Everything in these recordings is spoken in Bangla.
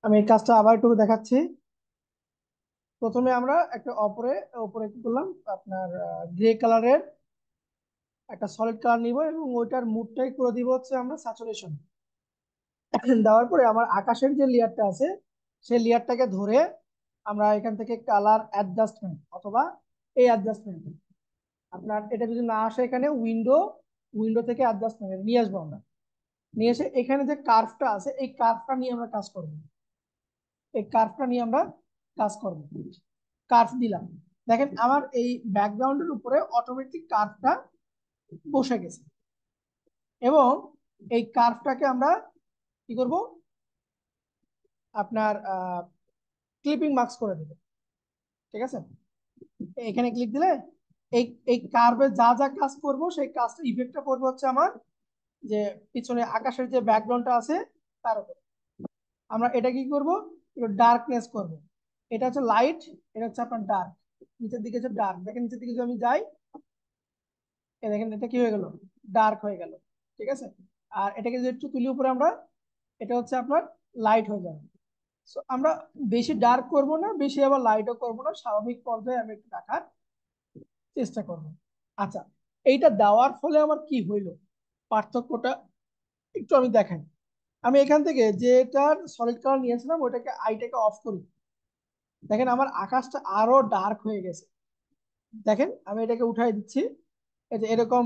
আমি এই কাজটা আবার একটু দেখাচ্ছি। প্রথমে আমরা একটা উপরে কি করলাম, আপনার গ্রে কালারের একটা সলিড কালার নিব এবং ওইটার মুডটাই করে দিব হচ্ছে আমরা স্যাচুরেশন। দেওয়ার পরে আমার আকাশের যে লেয়ারটা আছে সেই লেয়ারটাকে ধরে আমরা এখান থেকে কালার অ্যাডজাস্টমেন্ট অথবা এই অ্যাডজাস্টমেন্ট, আপনার এটা যদি না আসে এখানে উইন্ডো থেকে অ্যাডজাস্টমেন্ট নিয়ে আসবো আমরা। নিয়ে এসে এখানে যে কার্ভটা আছে এই কার্ভটা নিয়ে আমরা কাজ করবো। এই কার্ভটা নিয়ে আমরা কাজ করব। কার্ভ দিলাম, দেখেন আমার এই ব্যাকগ্রাউন্ডের উপরে অটোমেটিক কার্ভটা বসে গেছে। এবং এই কার্ভটাকে আমরা কি করব, আপনার ক্লিপিং মার্কস করে দেব। ঠিক আছে, এখানে ক্লিক দিলে এই এই কার্ভে যা যা কাজ করব সেই কাজটা ইফেক্টটা করবে হচ্ছে আমার যে পিছনে আকাশের যে ব্যাকগ্রাউন্ডটা আছে তার উপর। আমরা এটা কি করব, একটু ডার্কনেস করব। এটা হচ্ছে লাইট, এটা হচ্ছে আপনার ডার্ক। নিচের দিকে হচ্ছে ডার্ক, দেখেন নিচের দিকে যদি আমি যাই, এই দেখেন এটা কি হয়ে গেল, ডার্ক হয়ে গেল। ঠিক আছে, আর এটাকে যদি একটু তুলি উপরে আমরা, এটা হচ্ছে আপনার লাইট হয়ে যাবে। সো আমরা বেশি ডার্ক করব না, বেশি আবার লাইটও করব না, স্বাভাবিক পর্যায়ে আমি একটু রাখার চেষ্টা করব। আচ্ছা, এইটা দেওয়ার ফলে আমার কি হইলো, পার্থক্যটা একটু আমি দেখাই। আমি এখান থেকে যেটার সলিড কালার নিয়েছিলাম ওটাকে আইটাকে অফ করি, দেখেন আমার আকাশটা আরো ডার্ক হয়ে গেছে। দেখেন আমি এটাকে উঠাই দিচ্ছি, এই যে এরকম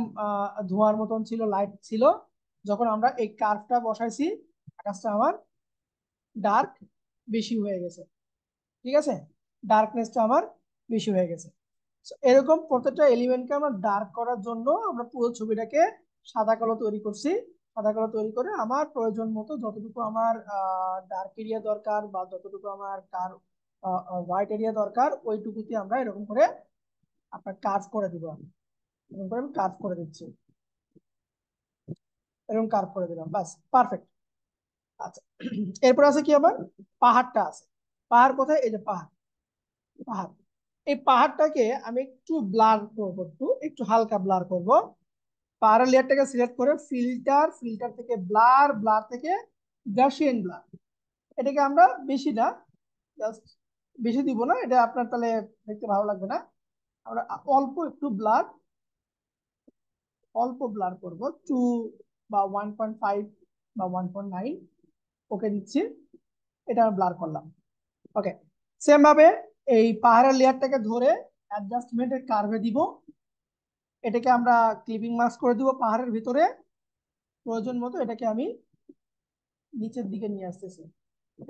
ধোঁয়ার মতন ছিল, লাইট ছিল। যখন আমরা এই কার্ভটা বসাইছি আকাশটা আমার ডার্ক বেশি হয়ে গেছে। ঠিক আছে, ডার্কনেসটা আমার বেশি হয়ে গেছে। So, এরকম প্রত্যেকটা এলিমেন্টকে আমরা ডার্ক করার জন্য আমরা পুরো ছবিটাকে সাদা কালো তৈরি করছি। সাদা কালো তৈরি করে আমার প্রয়োজন মতো যতটুকু আমার ডার্ক এরিয়া দরকার বা যতটুকু আমার কার হোয়াইট এরিয়া দরকার ওইটুকুতে আমরা এরকম করে আপনার কাজ করে দিব। আমি এরকম করে আমি কাজ করে দিচ্ছি, এরকম কার্ভ করে দিলাম, বাস পারফেক্ট। আচ্ছা, এরপর আছে কি আবার, পাহাড়টা আছে। পাহাড় কোথায়, এই যে পাহাড়, পাহাড়। এই পাহাড়টাকে আমি একটু ব্লার করবো, একটু একটু হালকা ব্লার করব। পাহাড়ের লেয়ারটাকে সিলেক্ট করে ফিল্টার, ফিল্টার থেকে ব্লার, ব্লার থেকে গাসিয়ান ব্লার। এটাকে আমরা বেশি না, জাস্ট বেশি দিব না, এটা আপনার তাহলে দেখতে ভালো লাগবে না। আমরা অল্প একটু ব্লার, অল্প ব্লার করব, 1.5 বা 1.9, ওকে দিচ্ছি। এটা আমি ব্লার করলাম। ওকে, সেম ভাবে এই পাহাড়ের লেয়ারটাকে ধরে অ্যাডজাস্টমেন্টের কার্ভে দিব। এটাকে আমরা ক্লিপিং মাস্ক করে দিব পাহাড়ের ভিতরে। প্রয়োজন মতো এটাকে আমি নিচের দিকে নিয়ে আসতেছি।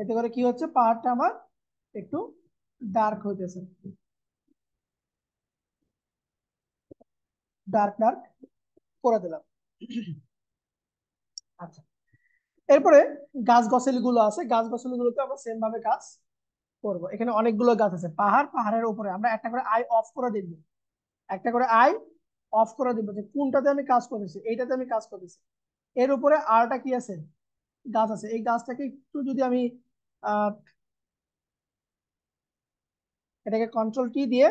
এতে করে কি হচ্ছে, পাহাড়টা আমার একটু ডার্ক হইতেছে, ডার্ক ডার্ক করে দিলাম। আচ্ছা, এরপরে গাছ গছালি গুলো আছে, গাছ গছালি গুলোতে আমরা সেম ভাবে কাজ করব। এখানে অনেকগুলো গাছ আছে, পাহাড়, পাহাড়ের উপরে আমরা একটা করে আই অফ করে দেখবো, একটা করে আই অফ করে দিব যে কোনটাতে আমি কাজ করতেছি, এইটাতে আমি কাজ করতেছি। এর উপরে আরটা কি আছে, গাছ আছে। এই গাছটাকে একটু যদি আমি আহ এটাকে কন্ট্রোল টি দিয়ে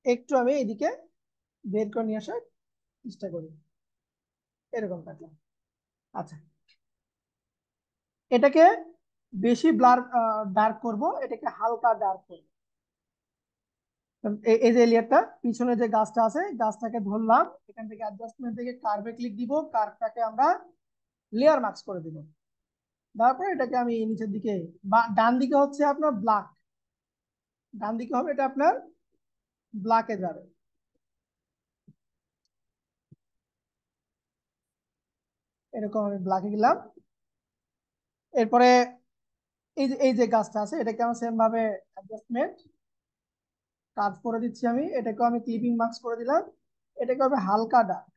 একটু আমি এদিকে বের করে নিয়ে আসার চেষ্টা করি, এরকম থাকলাম। আচ্ছা, এটাকে বেশি ব্লার ডার্ক করব, এটাকে হালকা ডার্ক করব। এই যে লেয়ারটা পিছনে যে গাছটা আছে, গাছটাকে ধরলাম, এখান থেকে অ্যাডজাস্টমেন্ট থেকে কার্ভে ক্লিক দিব, কার্ভটাকে আমরা লেয়ার মার্কস করে দিব। তারপরে এটাকে আমি নিচের দিকে, বা ডান দিকে হচ্ছে আপনার ব্ল্যাক, ডান দিকে হবে এটা আপনার ব্ল্যাকে যাবে। এরকম আমি ব্ল্যাকে গেলাম। এরপরে এই যে গাছটা আছে এটাকে আমি সেম ভাবে অ্যাডজাস্টমেন্ট কাজ করে দিচ্ছি। আমি এটাকে আমি ক্লিপিং মার্কস করে দিলাম। এটাকে হবে হালকা ডার্ক,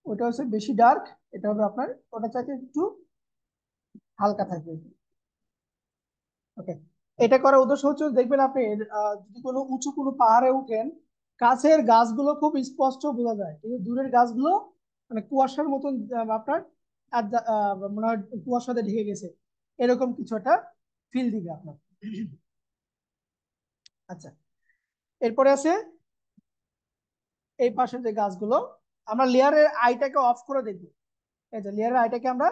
ওটা হচ্ছে বেশি ডার্ক, এটা হবে আপনার ওটা চাইতে একটু হালকা থাকবে। ওকে, এটা করার উদ্দেশ্য হচ্ছে দেখবেন আপনি যদি কোনো উঁচু কোনো পাহাড়ে উঠেন, কাছের গাছগুলো খুব স্পষ্ট বোঝা যায়, কিন্তু দূরের গাছগুলো মানে কুয়াশার মতন আপনার মনে হয় কুয়াশাতে ঢেকে গেছে, এরকম কিছু একটা ফিল দিবে আপনার। আচ্ছা, এরপরে আছে এই পাশে যে গাছগুলো, আমরা লেয়ারের আইটাকে অফ করে দেখবো। এই যে লেয়ারের আইটাকে আমরা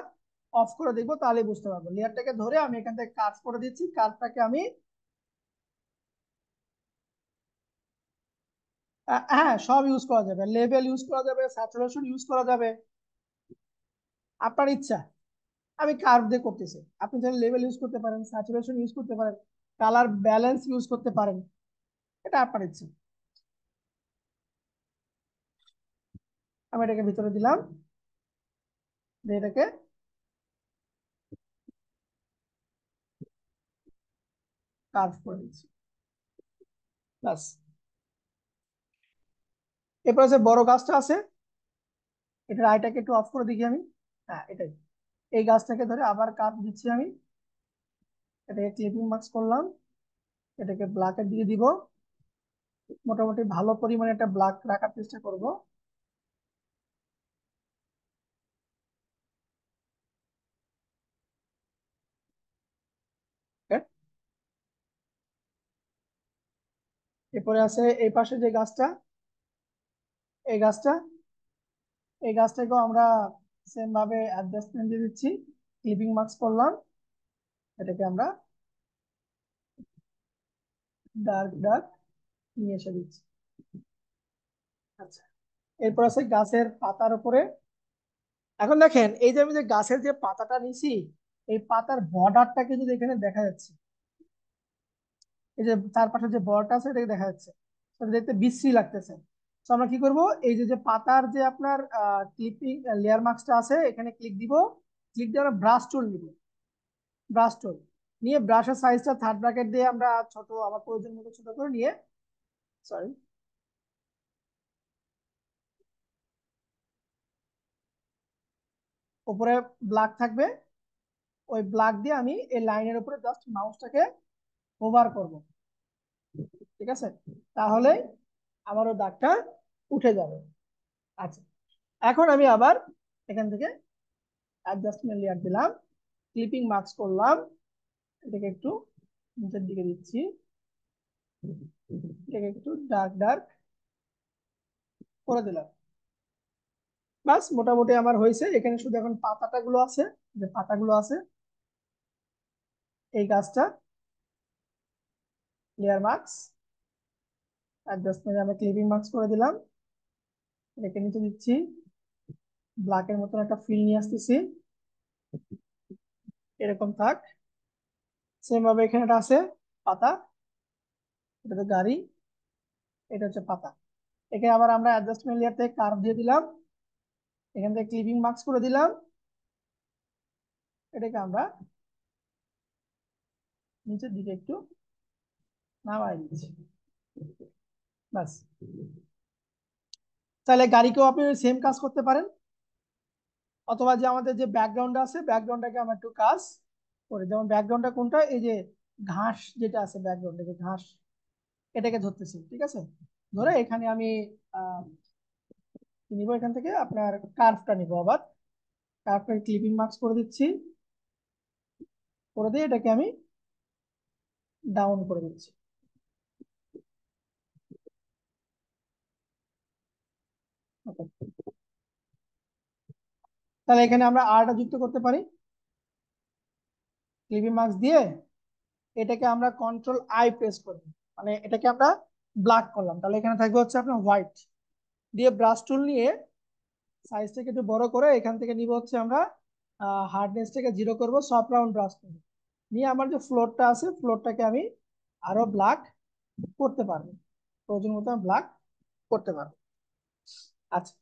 অফ করে দেখবো, তাহলে বুঝতে পারবো। লেয়ারটাকে ধরে আমি এখান থেকে কার্ভ করে দিচ্ছি, কার্ভটাকে আমি হ্যাঁ সব ইউজ করা যাবে, লেভেল ইউজ করা যাবে, স্যাচুরেশন ইউজ করা যাবে, আপনার ইচ্ছা। আমি কার্ভ দিয়ে করতেছি, আপনি চাইলে লেভেল ইউজ করতে পারেন, স্যাচুরেশন ইউজ করতে পারেন, কালার ব্যালেন্স ইউজ করতে পারেন, এটা আপনার ইচ্ছা। আমি এটাকে ভিতরে দিলাম, দিয়ে এটাকে কার্ভ করে দিচ্ছি, বাস। এরপরে যে বড় গাছটা আছে, এটার আইটাকে একটু অফ করে দেখি আমি। হ্যাঁ এটাই, এই গাছটাকে ধরে আবার কার্ভ দিচ্ছি আমি, এটাকে ক্লিপিং মার্কস করলাম, এটাকে ব্ল্যাকের দিকে দিব, মোটামুটি ভালো পরিমাণে একটা ব্ল্যাক রাখার চেষ্টা করব। Okay? এরপরে আছে এই পাশে যে গাছটা, এই গাছটা, এই গাছটাকেও আমরা সেম ভাবে অ্যাডজাস্টমেন্ট দিয়ে দিচ্ছি, ক্লিপিং মার্কস করলাম, এটাকে আমরা ডার্ক ডার্ক নিয়ে এসে দিচ্ছি। আচ্ছা, এরপর আছে গাছের পাতার উপরে। এখন দেখেন এই যে আমি যে গাছের যে পাতাটা নিছি, এই পাতার বর্ডারটাকে যদি এখানে দেখা যাচ্ছে, এই যে চারপাশে যে বর্ডার আছে এটাকে দেখা যাচ্ছে, সেটা দেখতে বিশ্রী লাগতেছে। তো আমরা কি করব, এই যে যে পাতার যে আপনার ক্লিপিং লেয়ার মার্কসটা আছে, এখানে ক্লিক দিব, ক্লিক দিয়ে আমরা ব্রাশ টুল নিব, ব্রাশ টুল নিয়ে ব্রাশের সাইজটা থার্ড ব্র্যাকেট দিয়ে আমরা ছোট, আমার প্রয়োজন মতো ছোট করে নিয়ে, সরি, উপরে ব্ল্যাক থাকবে, ওই ব্ল্যাক দিয়ে আমি এই লাইনের উপরে জাস্ট মাউসটাকে হোভার করব, ঠিক আছে, তাহলে আমার ওই দাগটা উঠে যাবে। আচ্ছা, এখন আমি আবার এখান থেকে অ্যাডজাস্টমেন্ট লেয়ার দিলাম, ক্লিপিং মার্কস করলাম, এটাকে একটু নিচের দিকে দিচ্ছি, এটাকে একটু ডার্ক ডার্ক করে দিলাম, বাস মোটামুটি আমার হয়েছে। এখানে শুধু এখন পাতাটা গুলো আছে, যে পাতাগুলো আছে, এই গাছটা লেয়ার মার্কস, অ্যাডজাস্টমেন্ট আমি ক্লিপিং মার্কস করে দিলাম, এটাকে নিচে দিচ্ছি, ব্ল্যাকের মতন একটা ফিল নিয়ে আসতেছি, এরকম থাক। সেম ভাবে এখানে একটা আছে পাতা, এটা তো গাড়ি, এটা হচ্ছে পাতা। এখানে আবার আমরা অ্যাডজাস্টমেন্ট লেয়ার থেকে কার্ভ দিয়ে দিলাম, এখান থেকে ক্লিপিং মার্কস করে দিলাম, এটাকে আমরা নিচের দিকে একটু নামাই দিচ্ছি, বাস। তাহলে গাড়িকেও আপনি সেম কাজ করতে পারেন, অথবা যে আমাদের যে ব্যাকগ্রাউন্ড আছে, ব্যাকগ্রাউন্ডটাকে আমরা একটু কাজ করি। যেমন ব্যাকগ্রাউন্ডটা কোনটা, এই যে ঘাস যেটা আছে ব্যাকগ্রাউন্ডে, যে ঘাস, এটাকে ধরতেছি, ঠিক আছে, ধরে এখানে আমি আহ কি নিব, এখান থেকে আপনার কার্ভটা নিব, আবার কার্ভটা ক্লিপিং মার্কস করে দিচ্ছি, করে দিয়ে এটাকে আমি ডাউন করে দিচ্ছি। Okay. তাহলে এখানে আমরা আরটা যুক্ত করতে পারি, ক্লিপিং মার্কস দিয়ে এটাকে আমরা কন্ট্রোল আই প্রেস করি, মানে এটাকে আমরা ব্ল্যাক করলাম, তাহলে এখানে থাকবে হচ্ছে আপনার হোয়াইট, দিয়ে ব্রাশ টুল নিয়ে সাইজটাকে একটু বড় করে এখান থেকে নিব হচ্ছে আমরা হার্ডনেসটাকে 0 করব, সফট রাউন্ড ব্রাশ করব, নিয়ে আমার যে ফ্লোরটা আছে, ফ্লোরটাকে আমি আরো ব্ল্যাক করতে পারবো, প্রয়োজন মতো আমি ব্ল্যাক করতে পারবো। আচ্ছা,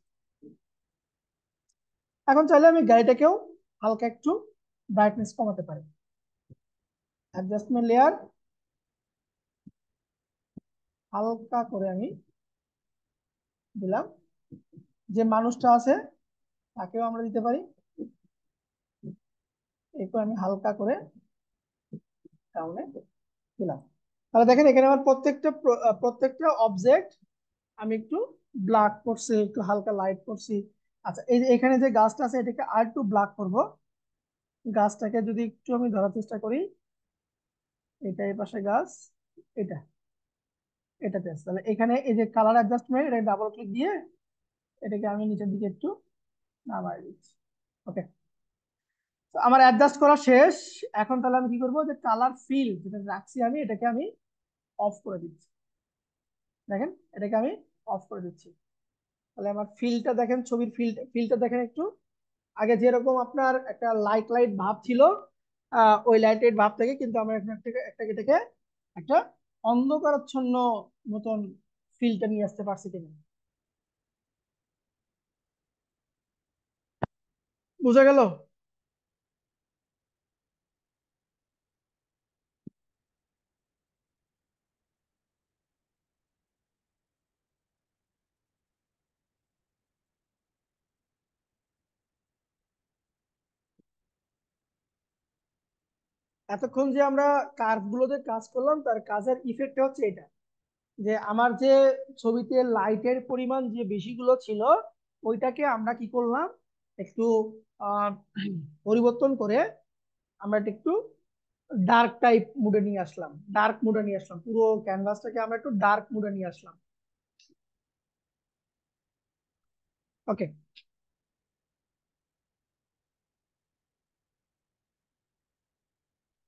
এখন চাইলে আমি গাড়িটাকেও হালকা একটু ব্রাইটনেস কমাতে পারি, অ্যাডজাস্টমেন্ট লেয়ার, হালকা করে আমি দিলাম, যে মানুষটা আছে তাকেও আমরা দিতে পারি, এরপর আমি হালকা করে ডাউনে দিলাম। তাহলে দেখেন এখানে আমার প্রত্যেকটা অবজেক্ট আমি একটু ব্ল্যাক করছি, একটু হালকা লাইট করছি। আচ্ছা, এই যে এখানে যে গাছটা আছে, এটাকে আর একটু ব্ল্যাক করব, গাছটাকে যদি একটু আমি ধরার চেষ্টা করি, এটা এই পাশে গাছ, এটা, এটাতে আছে। তাহলে এখানে এই যে কালার অ্যাডজাস্টমেন্ট, এটা ডাবল ক্লিক দিয়ে এটাকে আমি নিচের দিকে একটু নামাই দিচ্ছি। ওকে, আমার অ্যাডজাস্ট করা শেষ। এখন তাহলে আমি কি করবো, যে কালার ফিল যেটা রাখছি আমি, এটাকে আমি অফ করে দিচ্ছি। দেখেন, এটাকে আমি অফ করে দিচ্ছি। তাহলে আমার ফিলটা দেখেন, ছবির ফিলটা দেখেন একটু। আগে যেরকম আপনার একটা লাইট লাইট ভাব ছিল, ওই লাইট লাইট ভাব থেকে কিন্তু আমরা এখন এটাকে একটা অন্ধকারাচ্ছন্ন মতন ফিলটা নিয়ে আসতে পারছি কিনা, বুঝা গেল? এতক্ষণ যে আমরা কার্ভ গুলোতে কাজ করলাম, তার কাজের ইফেক্ট হচ্ছে এটা, যে আমার যে ছবিতে লাইটের পরিমাণ যে বেশিগুলো ছিল, ওইটাকে আমরা কি করলাম, একটু আহ পরিবর্তন করে আমরা এটা একটু ডার্ক টাইপ মুডে নিয়ে আসলাম, ডার্ক মুডে নিয়ে আসলাম, পুরো ক্যানভাসটাকে আমরা একটু ডার্ক মুডে নিয়ে আসলাম। ওকে,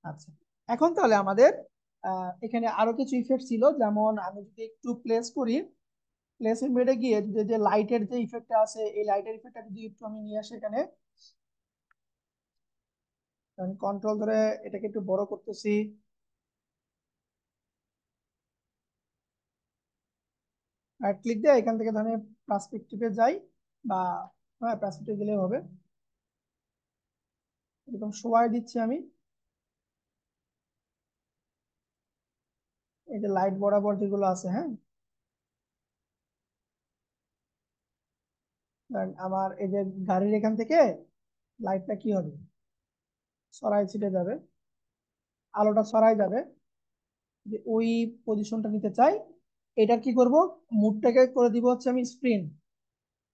আচ্ছা। এখন তাহলে আমাদের এখানে আরো কিছু ইফেক্ট ছিল, যেমন আমি যদি একটু প্লেস করি, প্লেসের মেডে গিয়ে যদি যে লাইটের যে ইফেক্টটা আছে, এই লাইটের ইফেক্টটা যদি একটু আমি নিয়ে আসি এখানে, কন্ট্রোল ধরে এটাকে একটু বড় করতেছি। রাইট ক্লিক দিয়ে এখান থেকে ধরে পার্সপেক্টিভে যাই, বা হ্যাঁ পার্সপেক্টিভ গেলে হবে। এরকম সময় দিচ্ছি আমি, এই যে লাইট বরাবর যেগুলো আছে, হ্যাঁ, কারণ আমার এই যে গাড়ির এখান থেকে লাইটটা কি হবে, সরাই ছিটে যাবে, আলোটা সরাই যাবে, যে ওই পজিশনটা নিতে চাই। এটার কি করব, মুডটাকে করে দিব হচ্ছে আমি স্ক্রিন,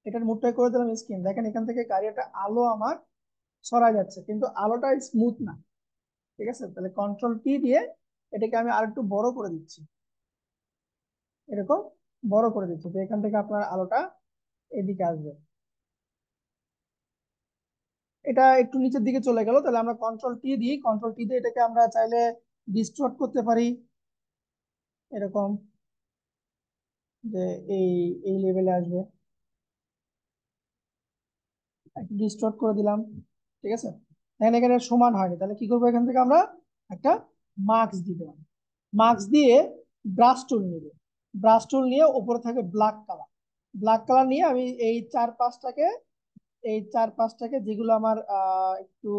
এটার মুডটাকে করে দিলাম স্ক্রিন। দেখেন এখান থেকে গাড়িটা আলো আমার সরাই যাচ্ছে, কিন্তু আলোটা স্মুথ না। ঠিক আছে, তাহলে কন্ট্রোল টি দিয়ে এটাকে আমি আর একটু বড় করে দিচ্ছি, এরকম বড় করে দিচ্ছি, তো এখান থেকে আপনার আলোটা এদিকে আসবে। এটা একটু নিচের দিকে চলে গেল, তাহলে আমরা কন্ট্রোল টি দিই, কন্ট্রোল টি দিয়ে এটাকে আমরা চাইলে ডিস্টর্ট করতে পারি, এরকম যে এই এই লেভেলে আসবে, একটু ডিস্টর্ট করে দিলাম। ঠিক আছে, এখন এখানে সমান হয়নি, তাহলে কি করবো, এখান থেকে আমরা একটা মার্কস দিব, মার্কস দিয়ে ব্রাশ টুল নিব, ব্রাশ টুল নিয়ে উপরে থাকে ব্ল্যাক কালার, ব্ল্যাক কালার নিয়ে আমি এই চার পাঁচটাকে যেগুলো আমার একটু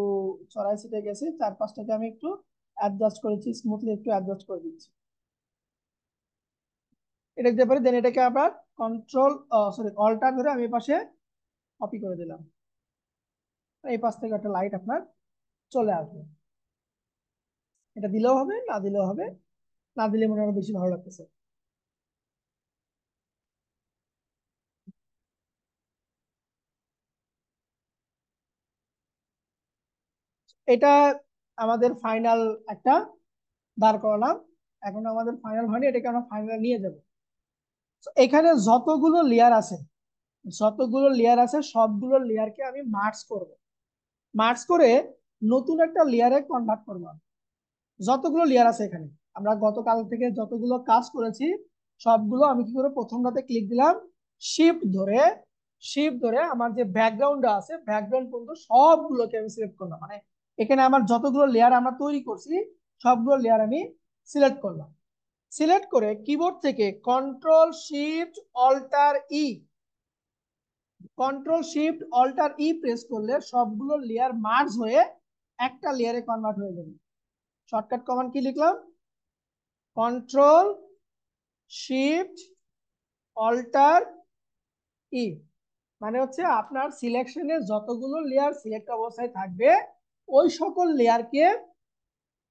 চড়াই ছিটে গেছে, চার পাঁচটাকে আমি একটু অ্যাডজাস্ট করেছি, স্মুথলি একটু অ্যাডজাস্ট করে দিচ্ছি। এটা দিতে পারি, দেন এটাকে আবার কন্ট্রোল সরি অল্টার ধরে আমি এই পাশে কপি করে দিলাম, এই পাশ থেকে একটা লাইট আপনার চলে আসবে। এটা দিলেও হবে, না দিলেও হবে, না দিলে মনে হয় বেশি ভালো লাগতেছে। এটা আমাদের ফাইনাল একটা দাঁড় করালাম। এখন আমাদের ফাইনাল হয়নি, এটাকে আমরা ফাইনাল নিয়ে যাব। তো এখানে যতগুলো লেয়ার আছে সবগুলো লেয়ারকে আমি মার্জ করব, মার্জ করে নতুন একটা লেয়ারে কনভার্ট করব। যতগুলো লেয়ার আছে এখানে, আমরা গতকাল থেকে যতগুলো কাজ করেছি, সবগুলো আমি কি করে, প্রথমটাতে ক্লিক দিলাম, শিফট ধরে শিফট ধরে আমার যে ব্যাকগ্রাউন্ড আছে, ব্যাকগ্রাউন্ড পর্যন্ত সবগুলোকে আমি সিলেক্ট করলাম, মানে এখানে আমার যতগুলো লেয়ার আমরা তৈরি করছি, সবগুলো লেয়ার আমি সিলেক্ট করলাম। সিলেক্ট করে কিবোর্ড থেকে control shift alter E press করলে সবগুলো লেয়ার মার্জ হয়ে একটা লেয়ারে কনভার্ট হয়ে যাবে। শর্টকাট কমান্ড কি লিখলাম, কন্ট্রোল শিফট অল্টার ই, মানে হচ্ছে আপনার সিলেকশনে যতগুলো লেয়ার সিলেক্ট অবস্থায় থাকবে, ওই সকল লেয়ারকে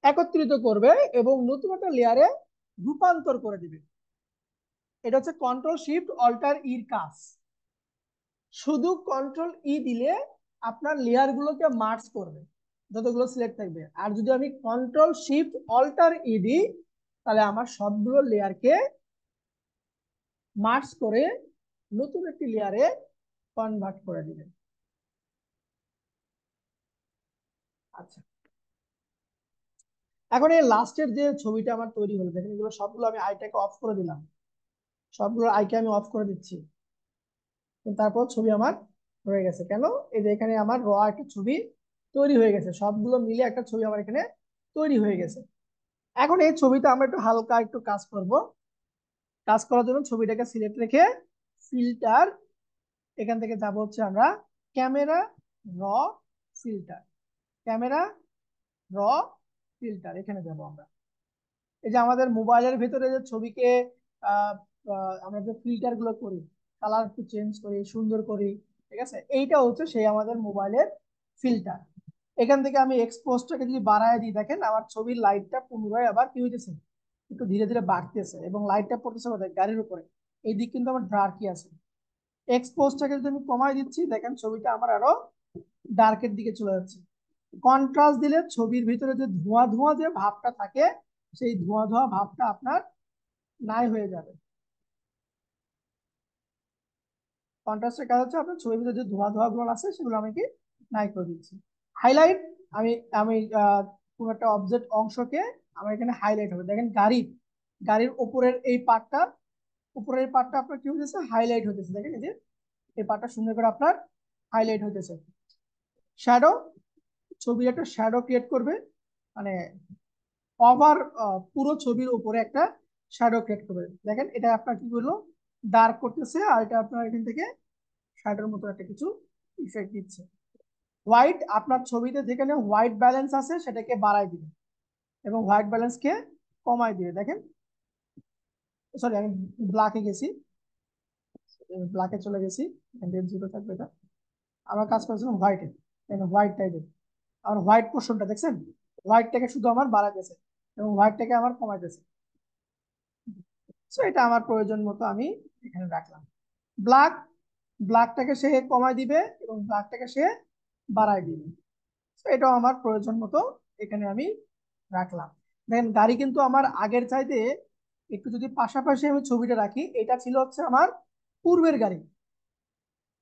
একত্রিত করবে এবং নতুন একটা লেয়ারে রূপান্তর করে দিবে। এটা হচ্ছে কন্ট্রোল শিফট অল্টার ইর কাজ। শুধু কন্ট্রোল ই দিলে আপনার লেয়ার গুলোকে মার্জ করবে, যতগুলো সিলেক্ট থাকবে। আর যদি আমি কন্ট্রোল শিফট অল্টার ই দিই, তাহলে আমার সবগুলো লেয়ারকে মার্জ করে নতুন একটি লেয়ারে কনভার্ট করে দিবেন। আচ্ছা, এখন এই লাস্টের যে ছবিটা আমার তৈরি হলো, দেখেন এগুলো সবগুলো আমি আইটাকে অফ করে দিলাম, সবগুলো আইকে আমি অফ করে দিচ্ছি। তারপর ছবি আমার হয়ে গেছে। কেন? এই যে এখানে আমার র একটা ছবি তৈরি হয়ে গেছে, সবগুলো মিলে একটা ছবি আমার এখানে তৈরি হয়ে গেছে। এখন এই ছবিতে আমরা একটু হালকা একটু কাজ করব। কাজ করার জন্য ছবিটাকে সিলেক্ট রেখে ফিল্টার, এখান থেকে যাব হচ্ছে আমরা ক্যামেরা র ফিল্টার, ক্যামেরা র ফিল্টার, এখানে যাব আমরা। এই যে আমাদের মোবাইলের ভেতরে যে ছবিকে আহ আমরা যে ফিল্টার গুলো করি, কালার একটু চেঞ্জ করি, সুন্দর করি, ঠিক আছে, এইটা হচ্ছে সেই আমাদের মোবাইলের ফিল্টার। এখান থেকে আমি এক্সপোজটাকে যদি বাড়ায় দিই, দেখেন আমার ছবির লাইটটা পুনরায় আবার কি হইতেছে, একটু ধীরে ধীরে বাড়তেছে, এবং লাইটটা পড়তেছে কোথায়, গাড়ির উপরে। এই দিক কিন্তু আমার ডার্কই আছে। এক্সপোজটাকে যদি আমি কমাই দিচ্ছি, দেখেন ছবিটা আমার আরো ডার্কের দিকে চলে যাচ্ছে। কন্ট্রাস্ট দিলে ছবির ভিতরে যে ধোঁয়া ধোঁয়া যে ভাবটা থাকে, সেই ধোঁয়া ধোঁয়া ভাবটা আপনার নাই হয়ে যাবে। কন্ট্রাস্টের কাজ হচ্ছে আপনার ছবির ভিতরে যে ধোঁয়া ধোঁয়া গুলো আছে সেগুলো আমি কি নাই করে দিচ্ছি। হাইলাইট, আমি আমি কোন একটা অবজেক্ট অংশকে আমার এখানে হাইলাইট হবে, দেখেন গাড়ির গাড়ির উপরের এই পার্টটা, উপরের পার্টটা আপনার কি হতেছে, হাইলাইট হতেছে, দেখেন এই যে এই পার্টটা সুন্দর করে আপনার হাইলাইট হতেছে। শ্যাডো, ছবির একটা শ্যাডো ক্রিয়েট করবে, মানে ওভার পুরো ছবির উপরে একটা শ্যাডো ক্রিয়েট করবে। দেখেন এটা আপনার কি করলো, ডার্ক করতেছে, আর এটা আপনার এখান থেকে শ্যাডোর মতো একটা কিছু ইফেক্ট দিচ্ছে। হোয়াইট, আপনার ছবিতে যেখানে হোয়াইট ব্যালেন্স আছে সেটাকে বাড়াই দিবে, এবং হোয়াইট ব্যালেন্সকে কমাই দিবে। দেখেন, সরি আমি ব্ল্যাকে গেছি, ব্ল্যাকে চলে গেছি, জিরো থাকবে এটা। আমরা কাজ করেছিলাম হোয়াইটে, হোয়াইট টাইপের। আর হোয়াইট পোর্শনটা দেখছেন, হোয়াইটটাকে শুধু আমার বাড়াইতেছে এবং হোয়াইটটাকে আমার কমাইতেছে। সো এটা আমার প্রয়োজন মতো আমি এখানে রাখলাম। ব্ল্যাক, ব্ল্যাকটাকে সে কমাই দিবে এবং ব্ল্যাকটাকে সে বাড়াই দিবে। তো এটাও আমার প্রয়োজন মতো এখানে আমি রাখলাম। দেখেন গাড়ি কিন্তু আমার আগের চাইতে একটু যদি পাশাপাশি আমি ছবিটা রাখি, এটা ছিল হচ্ছে আমার পূর্বের গাড়ি,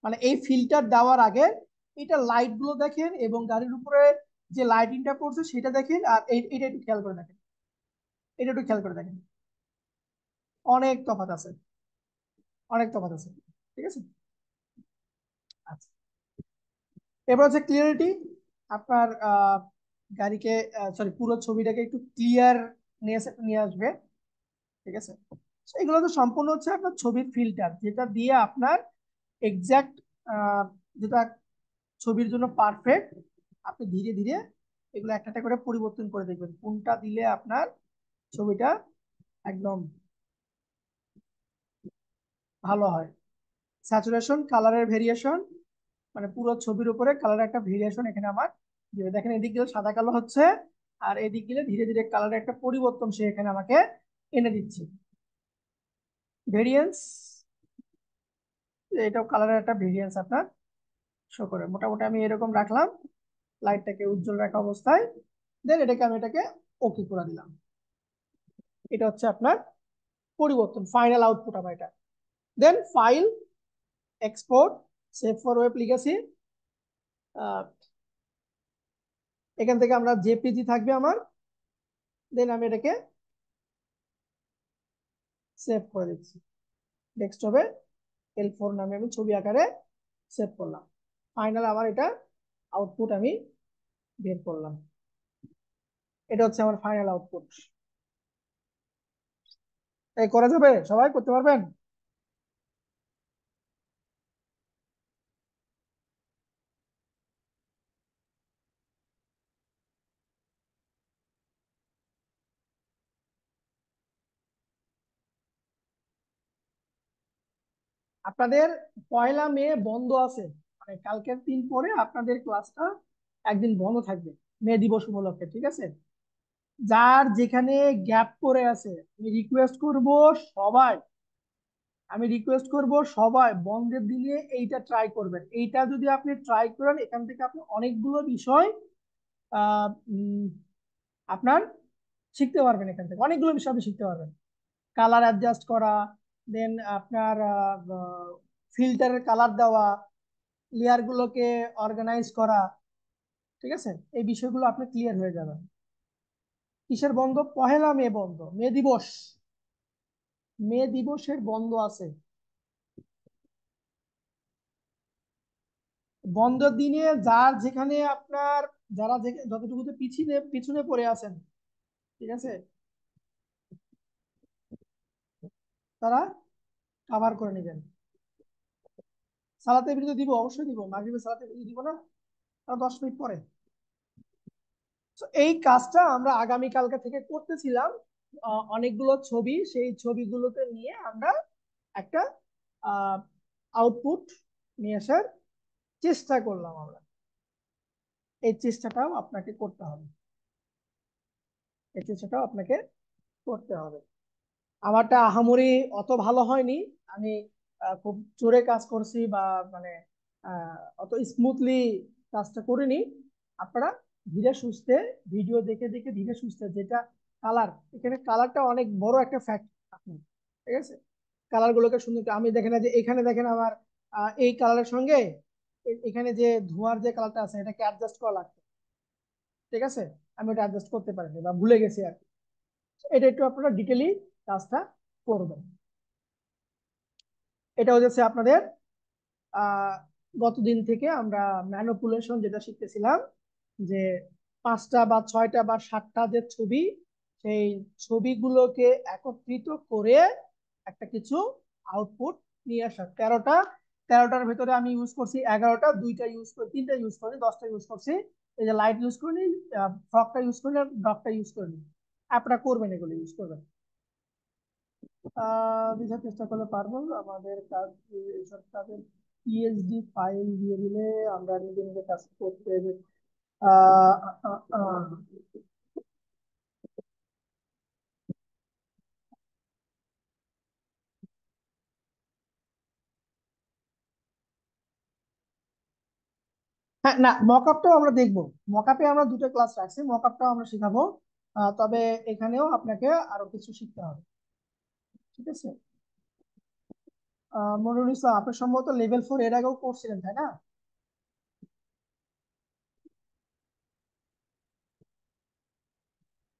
মানে এই ফিল্টার দেওয়ার আগে এটা লাইট গুলো দেখেন এবং গাড়ির উপরে যে লাইটিংটা পড়ছে সেটা দেখেন, আর এটা একটু খেয়াল করে দেখেন, এটা একটু খেয়াল করে দেখেন, অনেক তফাৎ আছে, অনেক তফাৎ আছে, ঠিক আছে। আচ্ছা, এবার হচ্ছে ক্লিয়ারিটি। আপনার গাড়িকে, সরি পুরো ছবিটাকে একটু ক্লিয়ার নিয়ে নিয়ে আসবে, ঠিক আছে। So, এগুলো তো সম্পূর্ণ হচ্ছে আপনার ছবির ফিল্টার, যেটা দিয়ে আপনার এক্সাক্ট যেটা ছবির জন্য পারফেক্ট। আপনি ধীরে ধীরে এগুলো একটা একটা করে পরিবর্তন করে দেখবেন কোনটা দিলে আপনার ছবিটা একদম ভালো হয়। স্যাচুরেশন, কালারের ভেরিয়েশন, মানে পুরো ছবির উপরে কালারের একটা ভেরিয়েশন এখানে আমার দিবে। দেখেন এদিক গেলে সাদা কালো হচ্ছে, আর এদিক গেলে ধীরে ধীরে কালারের একটা পরিবর্তন সে এখানে আমাকে এনে দিচ্ছে। ভেরিয়েন্স, এটাও কালারের একটা ভেরিয়েন্স আপনার শো করে। মোটামুটি আমি এরকম রাখলাম, লাইটটাকে উজ্জ্বল রাখা অবস্থায়। দেন এটাকে ওকে করে দিলাম। এটা হচ্ছে আপনার পরিবর্তন, ফাইনাল আউটপুট আমার এটা। Then file, export, save for web লিখেছি। এখান থেকে আমরা জেপিজি থাকবে আমার, দেন আমি এটাকে সেভ করে দিচ্ছি ডেস্কটপে। L4 নামে আমি ছবি আকারে সেভ করলাম। ফাইনাল আমার এটা আউটপুট আমি বের করলাম। এটা হচ্ছে আমার ফাইনাল আউটপুট। এই করা যাবে, সবাই করতে পারবেন? আপনাদের 1 মে বন্ধ আছে, মানে কালকের দিন পরে আপনাদের ক্লাসটা একদিন বন্ধ থাকবে, মে দিবস উপলক্ষে, ঠিক আছে। যার যেখানে গ্যাপ করে আছে, আমি রিকোয়েস্ট করব সবাই, আমি রিকোয়েস্ট করব সবাই বন্ধের দিনে এইটা ট্রাই করবেন। এইটা যদি আপনি ট্রাই করেন, এখান থেকে আপনি অনেকগুলো বিষয় আহ, উম, আপনার শিখতে পারবেন, এখান থেকে অনেকগুলো বিষয় আপনি শিখতে পারবেন। কালার অ্যাডজাস্ট করা, দেন আপনার ফিল্টারের কালার দেওয়া, লেয়ার গুলোকে অর্গানাইজ করা, ঠিক আছে, এই বিষয়গুলো আপনি ক্লিয়ার হয়ে যাবেন। কিসের বন্ধ? পহেলা মে বন্ধ, মে দিবস, মে দিবসের বন্ধ আছে। বন্ধের দিনে যার যেখানে আপনার, যারা যতটুকুতে পিছনে পিছনে পড়ে আছেন, ঠিক আছে, তারা কাভার করে নেবেন। সালাতে বিরতি দিব, অবশ্যই দিব, মাগরিবের সালাতে বিরতি দিব না, আর 10 মিনিট পরে। তো এই কাজটা আমরা আগামীকালকে থেকে করতেছিলাম। অনেকগুলো ছবি, সেই ছবিগুলোকে নিয়ে আমরা একটা আউটপুট নিয়ে আসার চেষ্টা করলাম আমরা। এই চেষ্টাটাও আপনাকে করতে হবে, এই চেষ্টাটাও আপনাকে করতে হবে। আমারটা আহামরি অত ভালো হয়নি, আমি খুব জোরে কাজ করছি বা মানে অত স্মুথলি কাজটা করিনি। আপনারা ধীরে সুস্থে ভিডিও দেখে দেখে ধীরে সুস্থে, যেটা কালার, এখানে কালারটা অনেক বড় একটা ফ্যাক্ট আপনি, ঠিক আছে, কালার গুলোকে সুন্দর আমি দেখেন না যে এখানে দেখেন আমার এই কালারের সঙ্গে এখানে যে ধোঁয়ার যে কালারটা আছে এটাকে অ্যাডজাস্ট করা লাগবে, ঠিক আছে, আমি ওটা অ্যাডজাস্ট করতে পারিনি বা ভুলে গেছি আর কি। এটা একটু আপনারা ডিটেলি কাজটা করবেন। এটা হচ্ছে আপনাদের আহ গতদিন থেকে আমরা ম্যানিপুলেশন যেটা শিখতেছিলাম, যে 5টা বা 6টা বা 7টা যে ছবি, সেই ছবিগুলোকে একত্রিত করে একটা কিছু আউটপুট নিয়ে আসা। 13টার ভেতরে আমি ইউজ করছি 11টা, 2টা ইউজ করি, 3টা ইউজ করি, 10টা ইউজ করছি। এই যে লাইট ইউজ করিনি, ফ্রকটা ইউজ করিনি, ডগটা ইউজ করিনি। আপনারা করবেন, এগুলো ইউজ করবেন। বুঝার চেষ্টা করলে পারবো। আমাদের কাজ এইসব কাজের পিএইচডি ফাইল দিয়ে দিলে আমরা নিজে নিজে কাজ করতে আহ, আহ, আহ, হ্যাঁ, না, মকআপটাও আমরা দেখবো। মকআপে আমরা 2টা ক্লাস রাখছি, মকআপটাও আমরা শেখাবো। তবে এখানেও আপনাকে আরো কিছু শিখতে হবে, ঠিক আছে। মনিরুল ইসলাম, আপনি সম্ভবত লেভেল 4 এর আগেও করছিলেন, তাই না?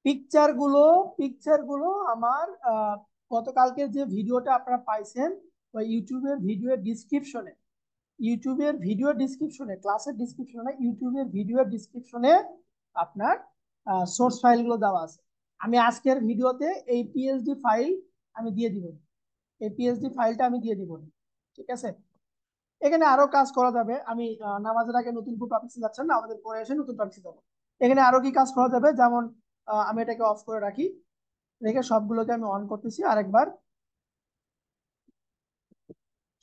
পিকচার গুলো, পিকচার গুলো আমার গতকালকে যে ভিডিওটা আপনারা পাইছেন, ওই ইউটিউবের ভিডিও ডিসক্রিপশনে ক্লাসের ডিসক্রিপশনে, ইউটিউবের ভিডিও ডিসক্রিপশনে আপনার সোর্স ফাইলগুলো দেওয়া আছে। আমি আজকের ভিডিওতে এই পিএইচডি ফাইল আমি দিয়ে দিব, এই পিএইচডি ফাইলটা আমি দিয়ে দিব, ঠিক আছে। এখানে আরো কাজ করা যাবে। আমি নামাজের আগে নতুন কোনো টপিক যাচ্ছেন না, আমাদের পরে এসে নতুন টপিক যাবো। এখানে আরো কি কাজ করা যাবে, যেমন আমি এটাকে অফ করে রাখি, রেখে সবগুলোকে আমি অন করতেছি আরেকবার।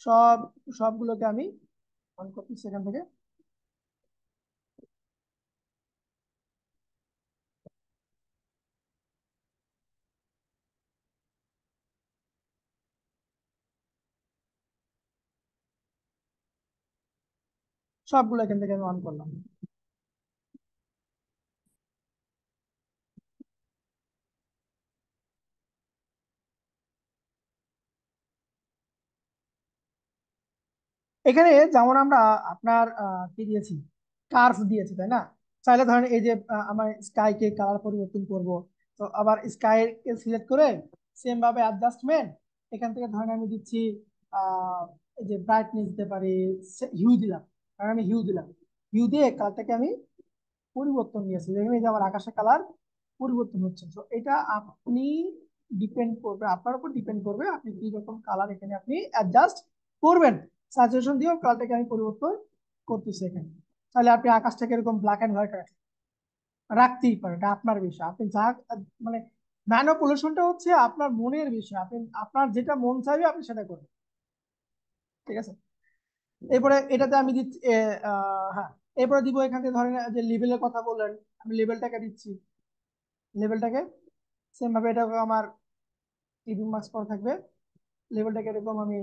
সব সবগুলোকে আমি অন করতেছি এখান থেকে। সবগুলো এখান থেকে আমি অন করলাম। এখানে যেমন আমরা আপনার কি দিয়েছি, কার্ভ দিয়েছি, তাই না? চাইলে ধরেন এই যে আমার স্কাই কে কালার পরিবর্তন করব, তো আবার স্কাই কে সিলেক্ট করে সেম ভাবে অ্যাডজাস্টমেন্ট, এখান থেকে ধরেন আমি দিচ্ছি আহ এই যে ব্রাইটনেস দিতে পারি, হিউ দিলাম, কারণ আমি হিউ দিলাম, হিউ দিয়ে কালারটাকে আমি পরিবর্তন নিয়েছি, দেখবেন এই যে আমার আকাশের কালার পরিবর্তন হচ্ছে। তো এটা আপনি ডিপেন্ড করবে, আপনার উপর ডিপেন্ড করবে আপনি কি রকম কালার এখানে আপনি অ্যাডজাস্ট করবেন। সাজেশন দিয়েও কালারটাকে আমি পরিবর্তন করতেছি এখানে। তাহলে আপনি আকাশটাকে এরকম ব্ল্যাক এন্ড হোয়াইট রাখতেই পারেন, এটা আপনার বিষয়। আপনি যা মানে ম্যানিপুলেশনটা হচ্ছে আপনার মনের বিষয়, আপনি আপনার যেটা মন চাইবে আপনি সেটা করবেন, ঠিক আছে। এরপরে এটাতে আমি দিচ্ছি হ্যাঁ, এরপরে দিব এখান থেকে ধরেন যে লেভেলের কথা বললেন, আমি লেভেলটাকে দিচ্ছি, লেভেলটাকে সেম ভাবে এটা আমার টিপিং মার্কস করা থাকবে। লেভেলটাকে এরকম আমি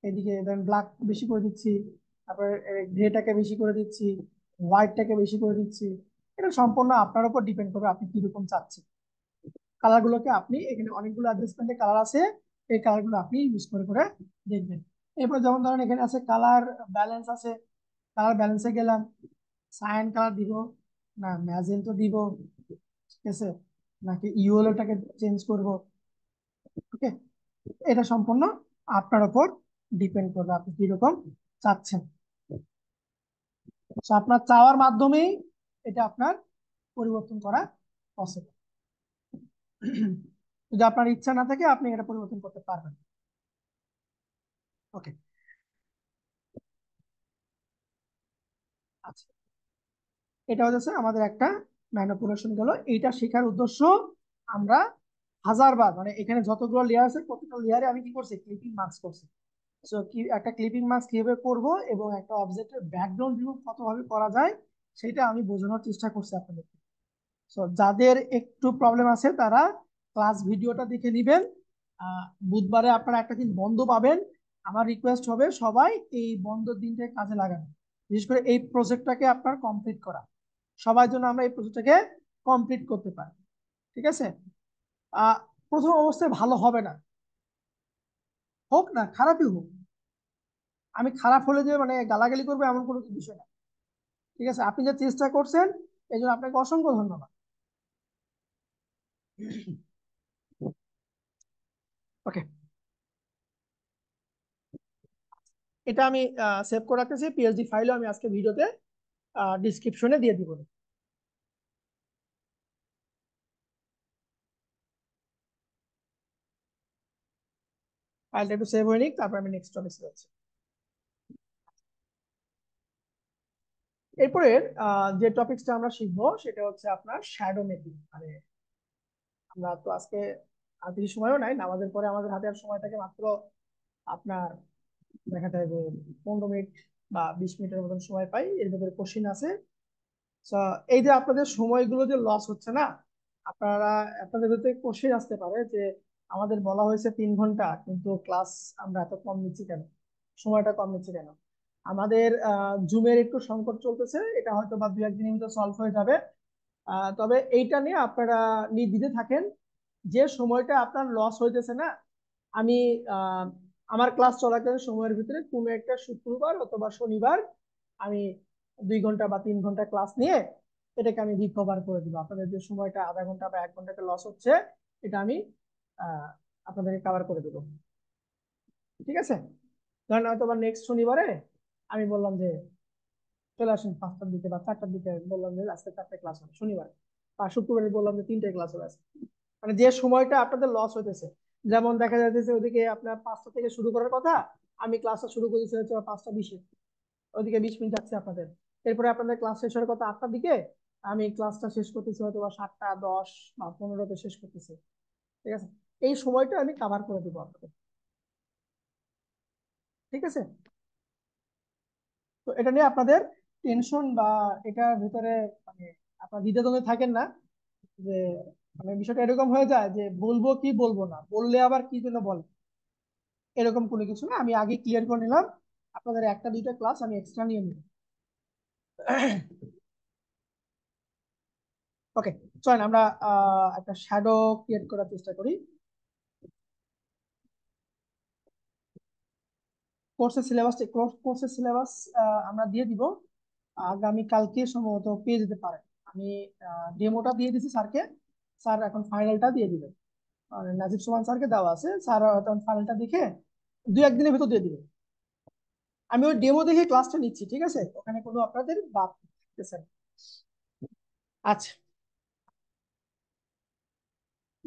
এদিকে দেন ব্ল্যাক বেশি করে দিচ্ছি, তারপরে গ্রেটাকে বেশি করে দিচ্ছি, হোয়াইটটাকে বেশি করে দিচ্ছি। এটা সম্পূর্ণ আপনার উপর ডিপেন্ড করবে আপনি কিরকম চাচ্ছেন। কালার গুলোকে আপনি এখানে অনেকগুলো অ্যাডজাস্টমেন্টের কালার আছে, এই কালার গুলো আপনি ইউজ করে করে দেখবেন। এরপর যেমন ধরেন এখানে আছে কালার ব্যালেন্স আছে, কালার ব্যালেন্সে গেলাম, সায়ান কালার দিব না ম্যাজেন্টো দিব, ঠিক আছে, নাকি ইয়েলোটাকে চেঞ্জ করব। ওকে, এটা সম্পূর্ণ আপনার উপর ডিপেন্ড করবে আপনি কিরকম চাচ্ছেন। তো আপনার চাওয়ার মাধ্যমেই এটা আপনার পরিবর্তন করা পসিবল। যদি আপনার ইচ্ছা না থাকে আপনি এটা পরিবর্তন করতে পারবেন। ওকে, আচ্ছা, এটা হচ্ছে আমাদের একটা ম্যানিপুলেশন গেল। এইটা শেখার উদ্দেশ্য আমরা হাজারবার মানে এখানে যতগুলো লেয়ার আছে প্রত্যেকটা লেয়ারে আমি কি করছি ক্লিপিং মার্কস করছি। সো কি একটা ক্লিপিং মার্কস কিভাবে করব এবং একটা অবজেক্টের ব্যাকগ্রাউন্ড রিমুভ কতভাবে করা যায় সেটা আমি বোঝানোর চেষ্টা করছি আপনাদেরকে। সো যাদের একটু প্রবলেম আছে তারা ক্লাস ভিডিওটা দেখে নেবেন। বুধবারে আপনারা একটা দিন বন্ধ পাবেন। আমার রিকোয়েস্ট হবে সবাই এই বন্ধ দিনটাকে কাজে লাগানো, বিশেষ করে এই প্রজেক্টটাকে আপনার কমপ্লিট করা, সবার জন্য আমরা এই প্রজেক্টটাকে কমপ্লিট করতে পারি। ঠিক আছে, আহ প্রথম অবস্থায় ভালো হবে না, হোক না খারাপই হোক, আমি খারাপ হলে যে মানে গালাগালি করবো এমন কোনো বিষয় না। ঠিক আছে, আপনি যে চেষ্টা করছেন এই জন্য আপনাকে অসংখ্য ধন্যবাদ। ওকে, এটা আমি সেভ করে রাখতেছি, পিএইচডি ফাইলও আমি আজকে ভিডিওতে ডিসক্রিপশনে দিয়ে দিব। ফাইলটা একটু সেভ হয়ে নিক, তারপর আমি নেক্সট টপিক যাচ্ছি। এরপরে যে টপিকসটা আমরা শিখবো সেটা হচ্ছে আপনার শ্যাডো মেকিং। মানে আমরা তো আজকে আর বেশি সময়ও নাই, নামাজের পরে আমাদের হাতে আর সময় থাকে মাত্র আপনার দেখা যায় যে 15 মিনিট বা 20 মিনিটের মতন সময় পাই, এর ভিতরে কোশ্চিন আছে। তো এই যে আপনাদের সময়গুলো যে লস হচ্ছে না, আপনারা আপনাদের ভিতরে কোশ্চিন আসতে পারে যে আমাদের বলা হয়েছে 3 ঘন্টা কিন্তু ক্লাস আমরা এত কম নিচ্ছি কেন, সময়টা কম নিচ্ছি কেন। আমাদের জুমের একটু সংকট চলতেছে, এটা হয়তো বা 2-1 দিনের ভিতরে সলভ হয়ে যাবে। তবে এইটা নিয়ে আপনারা নির্দ্বিধে থাকেন। যে সময়টা আপনার লস হইতেছে না, আমি আহ, আমার ক্লাস চলাকালীন সময়ের ভিতরে কোনো একটা শুক্রবার অথবা শনিবার আমি 2 ঘন্টা বা 3 ঘন্টা ক্লাস নিয়ে এটাকে আমি রিকভার করে দিব। আপনাদের যে সময়টা আধা ঘন্টা বা 1 ঘন্টা লস হচ্ছে এটা আমি আহ আপনাদেরকে কভার করে দেবো। ঠিক আছে, ধরেন হয়তো বা নেক্সট শনিবারে আমি বললাম যে চলে আসেন 5টার দিকে বা 4টার দিকে, বললাম যে আজকে 4টে ক্লাস হবে শনিবার, বা শুক্রবারে বললাম যে 3টে ক্লাস হবে আজকে। মানে যে সময়টা আপনাদের লস হইতেছে, যেমন দেখা যাচ্ছে ওদিকে আপনার 5টা থেকে শুরু করার কথা, আমি ক্লাসটা শুরু করেছি হচ্ছে 5টা 20-এ, ওদিকে 20 মিনিট যাচ্ছে আপনাদের। এরপরে আপনাদের ক্লাস শেষ হওয়ার কথা 8টার দিকে, আমি ক্লাসটা শেষ করতেছি হয়তো বা 7টা 10 বা 15তে শেষ করতেছি। ঠিক আছে, এই সময়টা আমি কাভার করে দিব আপনাদের। ঠিক আছে, তো এটা নিয়ে আপনাদের টেনশন বা এটার ভিতরে মানে আপনার দ্বিধাদ্বন্দ্বে থাকেন না যে মানে বিষয়টা এরকম হয়ে যায় যে বলবো কি বলবো না, বললে আবার কি জন্য বলে, এরকম কোনো কিছু না। আমি আগে ক্লিয়ার করে নিলাম, আপনাদের 1টা 2টা ক্লাস আমি এক্সট্রা নিয়ে নিব। ওকে, চলেন আমরা একটা শ্যাডো ক্রিয়েট করার চেষ্টা করি। কোর্সের সিলেবাস আমরা দিয়ে দিব আগামী কালকে, সম্ভবত পেয়ে যেতে পারে। আমি ডেমোটা দিয়ে দিছি স্যারকে, স্যার এখন ফাইনালটা দিয়ে দিবে। আর নাজিব সুমান স্যারকে দেওয়া আছে, স্যার তখন ফাইনালটা দেখে 2-1 দিনের ভিতর দিয়ে দিবে। আমি ওই ডেমো দেখে ক্লাসটা নিচ্ছি, ঠিক আছে, ওখানে কোনো আপনাদের বাদ থাকতেছে না। আচ্ছা,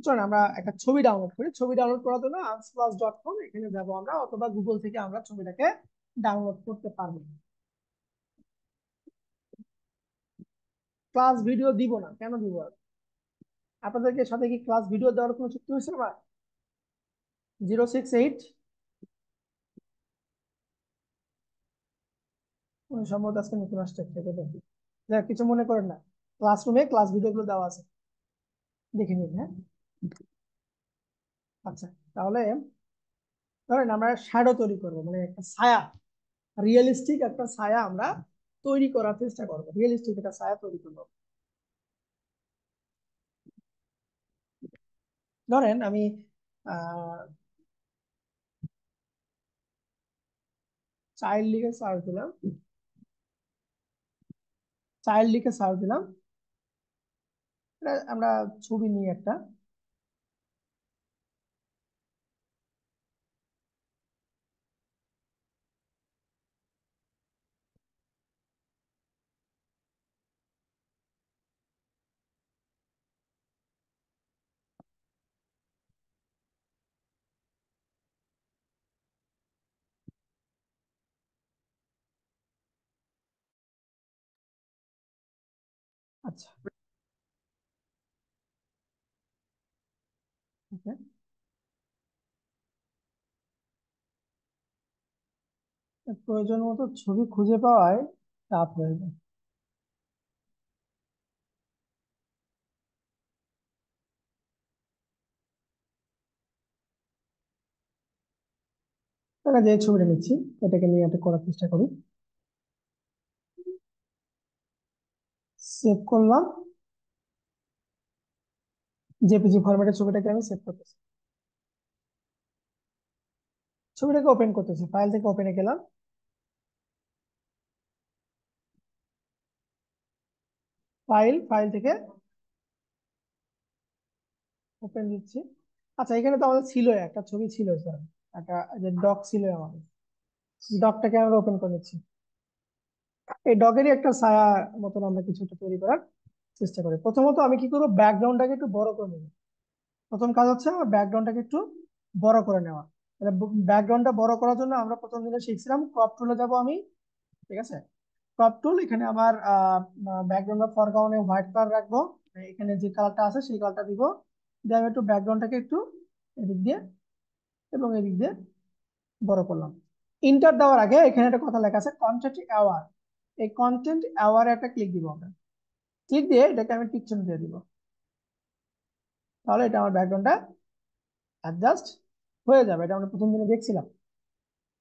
চলুন আমরা একটা ছবি ডাউনলোড করি। ছবি ডাউনলোড করার জন্য ansclass.com এখানে যাবো আমরা, অথবা গুগল থেকে আমরা ছবিটাকে ডাউনলোড করতে পারবো। ক্লাস ভিডিও দিব না, কেন দিব? আপনাদেরকে সাথে কি ক্লাস ভিডিও দেওয়ার কোনো চুক্তি হয়েছে আমার? 068 সম্ভবত আজকে নতুন আসছে খেতে দেখি, যাক কিছু মনে করেন না, ক্লাসরুমে ক্লাস ভিডিও গুলো দেওয়া আছে, দেখে নিন। হ্যাঁ, আচ্ছা, তাহলে ধরেন আমরা শ্যাডো তৈরি করবো, মানে একটা ছায়া, রিয়েলিস্টিক একটা ছায়া আমরা তৈরি করার চেষ্টা করবো, রিয়েলিস্টিক একটা ছায়া তৈরি করবো। ধরেন আমি আহ চাইল্ড লিখে সার্চ দিলাম, চাইল্ড লিখে সার্চ দিলাম। আমরা ছবি নিয়ে একটা। আচ্ছা, ওকে। প্রয়োজন মতো ছবি খুঁজে পাওয়ায় চাপ হয়ে যায়। তাহলে যে ছবিটা নিচ্ছি এটাকে নিয়ে একটা করার চেষ্টা করি। সেভ করলাম। জেপিজি ফরম্যাটের ছবিটাকে আমি সেভ করতেছি। ছবিটাকে ওপেন করতেছি, ফাইল থেকে ওপেনে গেলাম। ফাইল, ফাইল থেকে ওপেন দিচ্ছি। আচ্ছা, এখানে তো আমাদের ছিল একটা ছবি ছিল স্যার, একটা যে ডগ ছিল আমাদের, ডগটাকে আমরা ওপেন করে নিচ্ছি। এই ডগেরই একটা ছায়া মতন আমরা কিছুটা তৈরি করার চেষ্টা করি। প্রথমত আমি কি করবো, ব্যাকগ্রাউন্ডটাকে একটু বড় করে নেব। প্রথম কাজ হচ্ছে আমার ব্যাকগ্রাউন্ডটাকে একটু বড় করে নেওয়া। তাহলে ব্যাকগ্রাউন্ডটা বড় করার জন্য আমরা প্রথম দিনে শিখছিলাম ক্রপ টুলে যাব আমি। ঠিক আছে, ক্রপ টুল, এখানে আমার ব্যাকগ্রাউন্ড বা ফরগ্রাউন্ডে হোয়াইট কালার রাখবো। এখানে যে কালারটা আছে সেই কালারটা দিব। দিয়ে আমি একটু ব্যাকগ্রাউন্ডটাকে একটু এদিক দিয়ে এবং এদিক দিয়ে বড় করলাম। ইন্টার দেওয়ার আগে এখানে একটা কথা লেখা আছে কন্টেন্ট অ্যাওয়ার। এই কন্টেন্ট অ্যাওয়ারে একটা ক্লিক দিব আমরা। ক্লিক দিয়ে এটাকে আমি পিকচার দিয়ে দিব। তাহলে এটা আমার ব্যাকগ্রাউন্ডটা অ্যাডজাস্ট হয়ে যাবে। এটা আমরা প্রথম দিনে দেখছিলাম,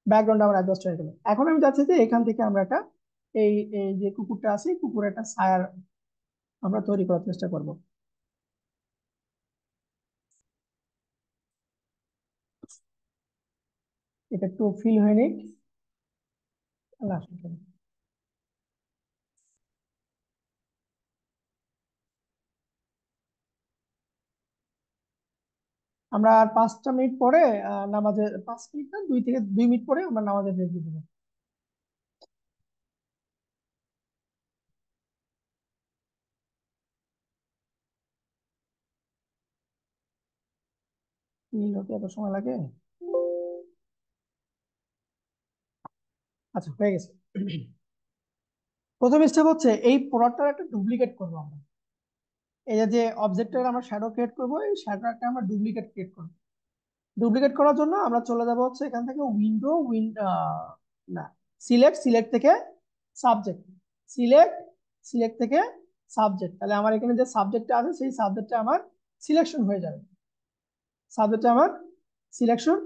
ব্যাকগ্রাউন্ড আমার অ্যাডজাস্ট হয়ে গেল। এখন আমি চাচ্ছি যে এখান থেকে আমরা একটা এই এই যে কুকুরটা আছে এই কুকুরের একটা ছায়ার আমরা তৈরি করার চেষ্টা করব। এটা একটু ফিল হয়ে নিক। আল্লাহ হাফেজ। আমরা আর 5টা মিনিট পরে নামাজের 5 মিনিট না 2 থেকে 2 মিনিট পরে আমরা নামাজের ব্রেক দিয়ে দেবো। কি হতে এত সময় লাগে? আচ্ছা, হয়ে গেছে। প্রথম স্টেপ হচ্ছে এই প্রোডাক্টটার একটা ডুপ্লিকেট করবো আমরা। এই যে অবজেক্টের আমরা শ্যাডো ক্রিয়েট করবো, এই শ্যাডোটা আমরা ডুপ্লিকেট ক্রিয়েট করবো। ডুপ্লিকেট করার জন্য আমরা চলে যাব হচ্ছে এখান থেকে উইন্ডো না, সিলেক্ট, সিলেক্ট থেকে সাবজেক্ট, সিলেক্ট, সিলেক্ট থেকে সাবজেক্ট। তাহলে আমার এখানে যে সাবজেক্টটা আছে সেই সাবজেক্টটা আমার সিলেকশন হয়ে যাবে। সাবজেক্টটা আমার সিলেকশন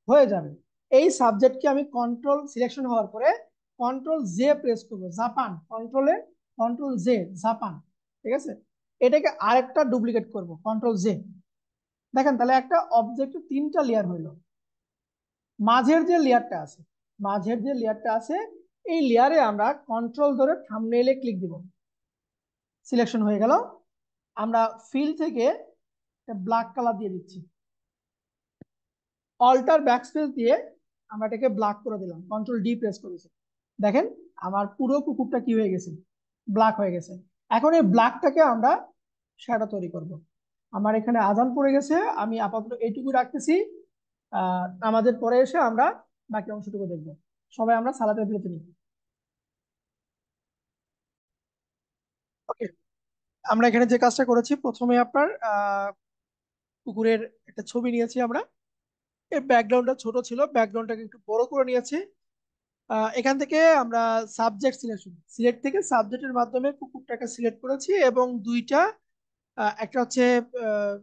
হয়ে যাবে। এই সাবজেক্টকে আমি কন্ট্রোল সিলেকশন হওয়ার পরে কন্ট্রোল জে প্রেস করবো, জাপান, কন্ট্রোলে কন্ট্রোল জে, জাপান। ঠিক আছে, এটাকে আরেকটা ডুপ্লিকেট করব, কন্ট্রোল জে। দেখেন তাহলে একটা অবজেক্টের 3টা লেয়ার হইলো। মাঝের যে লেয়ারটা আছে, মাঝের যে লেয়ারটা আছে এই লেয়ারে আমরা কন্ট্রোল ধরে থাম্বনেইলে ক্লিক দিব। সিলেকশন হয়ে গেল। আমরা ফিল থেকে ব্ল্যাক কালার দিয়ে দিচ্ছি। অল্টার ব্যাকস্পেস দিয়ে আমরা এটাকে ব্ল্যাক করে দিলাম, কন্ট্রোল ডি প্রেস করেছি। দেখেন আমার পুরো কুকুরটা কি হয়ে গেছে, ব্ল্যাক হয়ে গেছে। এখন এই ব্ল্যাকটাকে আমরা শ্যাডো তৈরি করব। আমার এখানে আজান পড়ে গেছে, আমি আপাতত এইটুকু রাখতেছি। আমাদের পরে এসে আমরা বাকি অংশটুকু দেখবো। সবাই আমরা সালাতের বিরতি নিই। ওকে, আমরা এখানে যে কাজটা করেছি, প্রথমে আপনার কুকুরের একটা ছবি নিয়েছি আমরা। এর ব্যাকগ্রাউন্ডটা ছোট ছিল, ব্যাকগ্রাউন্ডটাকে একটু বড় করে নিয়েছি। এখান থেকে আমরা সাবজেক্ট সিলেকশন, সিলেক্ট থেকে সাবজেক্টের মাধ্যমে কুকুরটাকে সিলেক্ট করেছি এবং দুইটা একটা হচ্ছে আহ,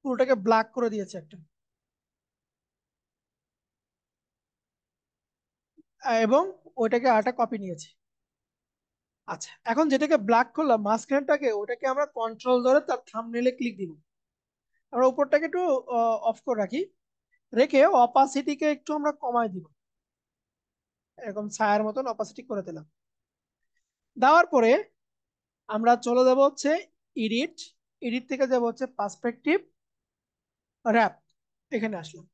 পুরোটাকে ব্ল্যাক করে দিয়েছে একটা, এবং ওইটাকে আরেকটা কপি নিয়েছি। আচ্ছা, এখন যেটাকে ব্ল্যাক করলাম মাঝখানটাকে, ওটাকে আমরা কন্ট্রোল ধরে তার থাম্বনেইলে ক্লিক দিব। আমরা উপরটাকে একটু অফ করে রাখি, রেখে অপাসিটিকে একটু আমরা কমায় দিব। এরকম ছায়ার মতন অপাসিটি করে দিলাম। দেওয়ার পরে আমরা চলে যাব হচ্ছে এডিট। এডিট থেকে যাব হচ্ছে পার্সপেক্টিভ র্যাপ। এখানে আসলাম।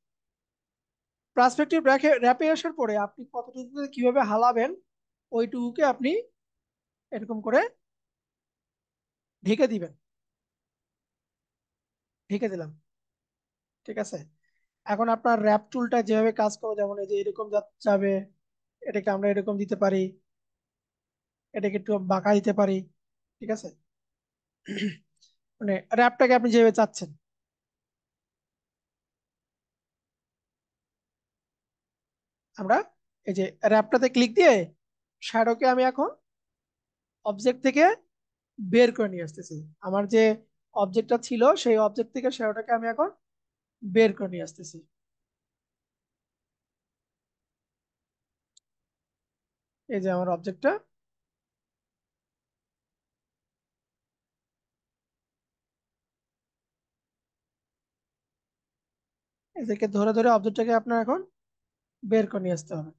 পার্সপেক্টিভ র্যাপে আসার পরে আপনি কতটুকু কিভাবে হালাবেন ওইটুকুকে আপনি এরকম করে ঢেকে দিবেন। ঢেকে দিলাম। ঠিক আছে। এখন আপনার র্যাপ টুলটা যেভাবে কাজ করে, যেমন এই যে এরকম যাবে, এটাকে আমরা এরকম দিতে পারি, এটাকে একটু বাঁকা দিতে পারি। ঠিক আছে। মানে র্যাপটাকে আপনি যেভাবে চাচ্ছেন। আমরা এই যে র্যাপটাতে ক্লিক দিয়ে শ্যাডোকে আমি এখন অবজেক্ট থেকে বের করে নিয়ে আসতেছি। আমার যে অবজেক্টটা ছিল সেই অবজেক্ট থেকে শ্যাডোটাকে আমি এখন বের করে নিয়ে আসতেছি। এই যে আমার অবজেক্টটা, এদেরকে ধরে ধরে অবজেক্টটাকে আপনার এখন বের করে নিয়ে আসতে হবে।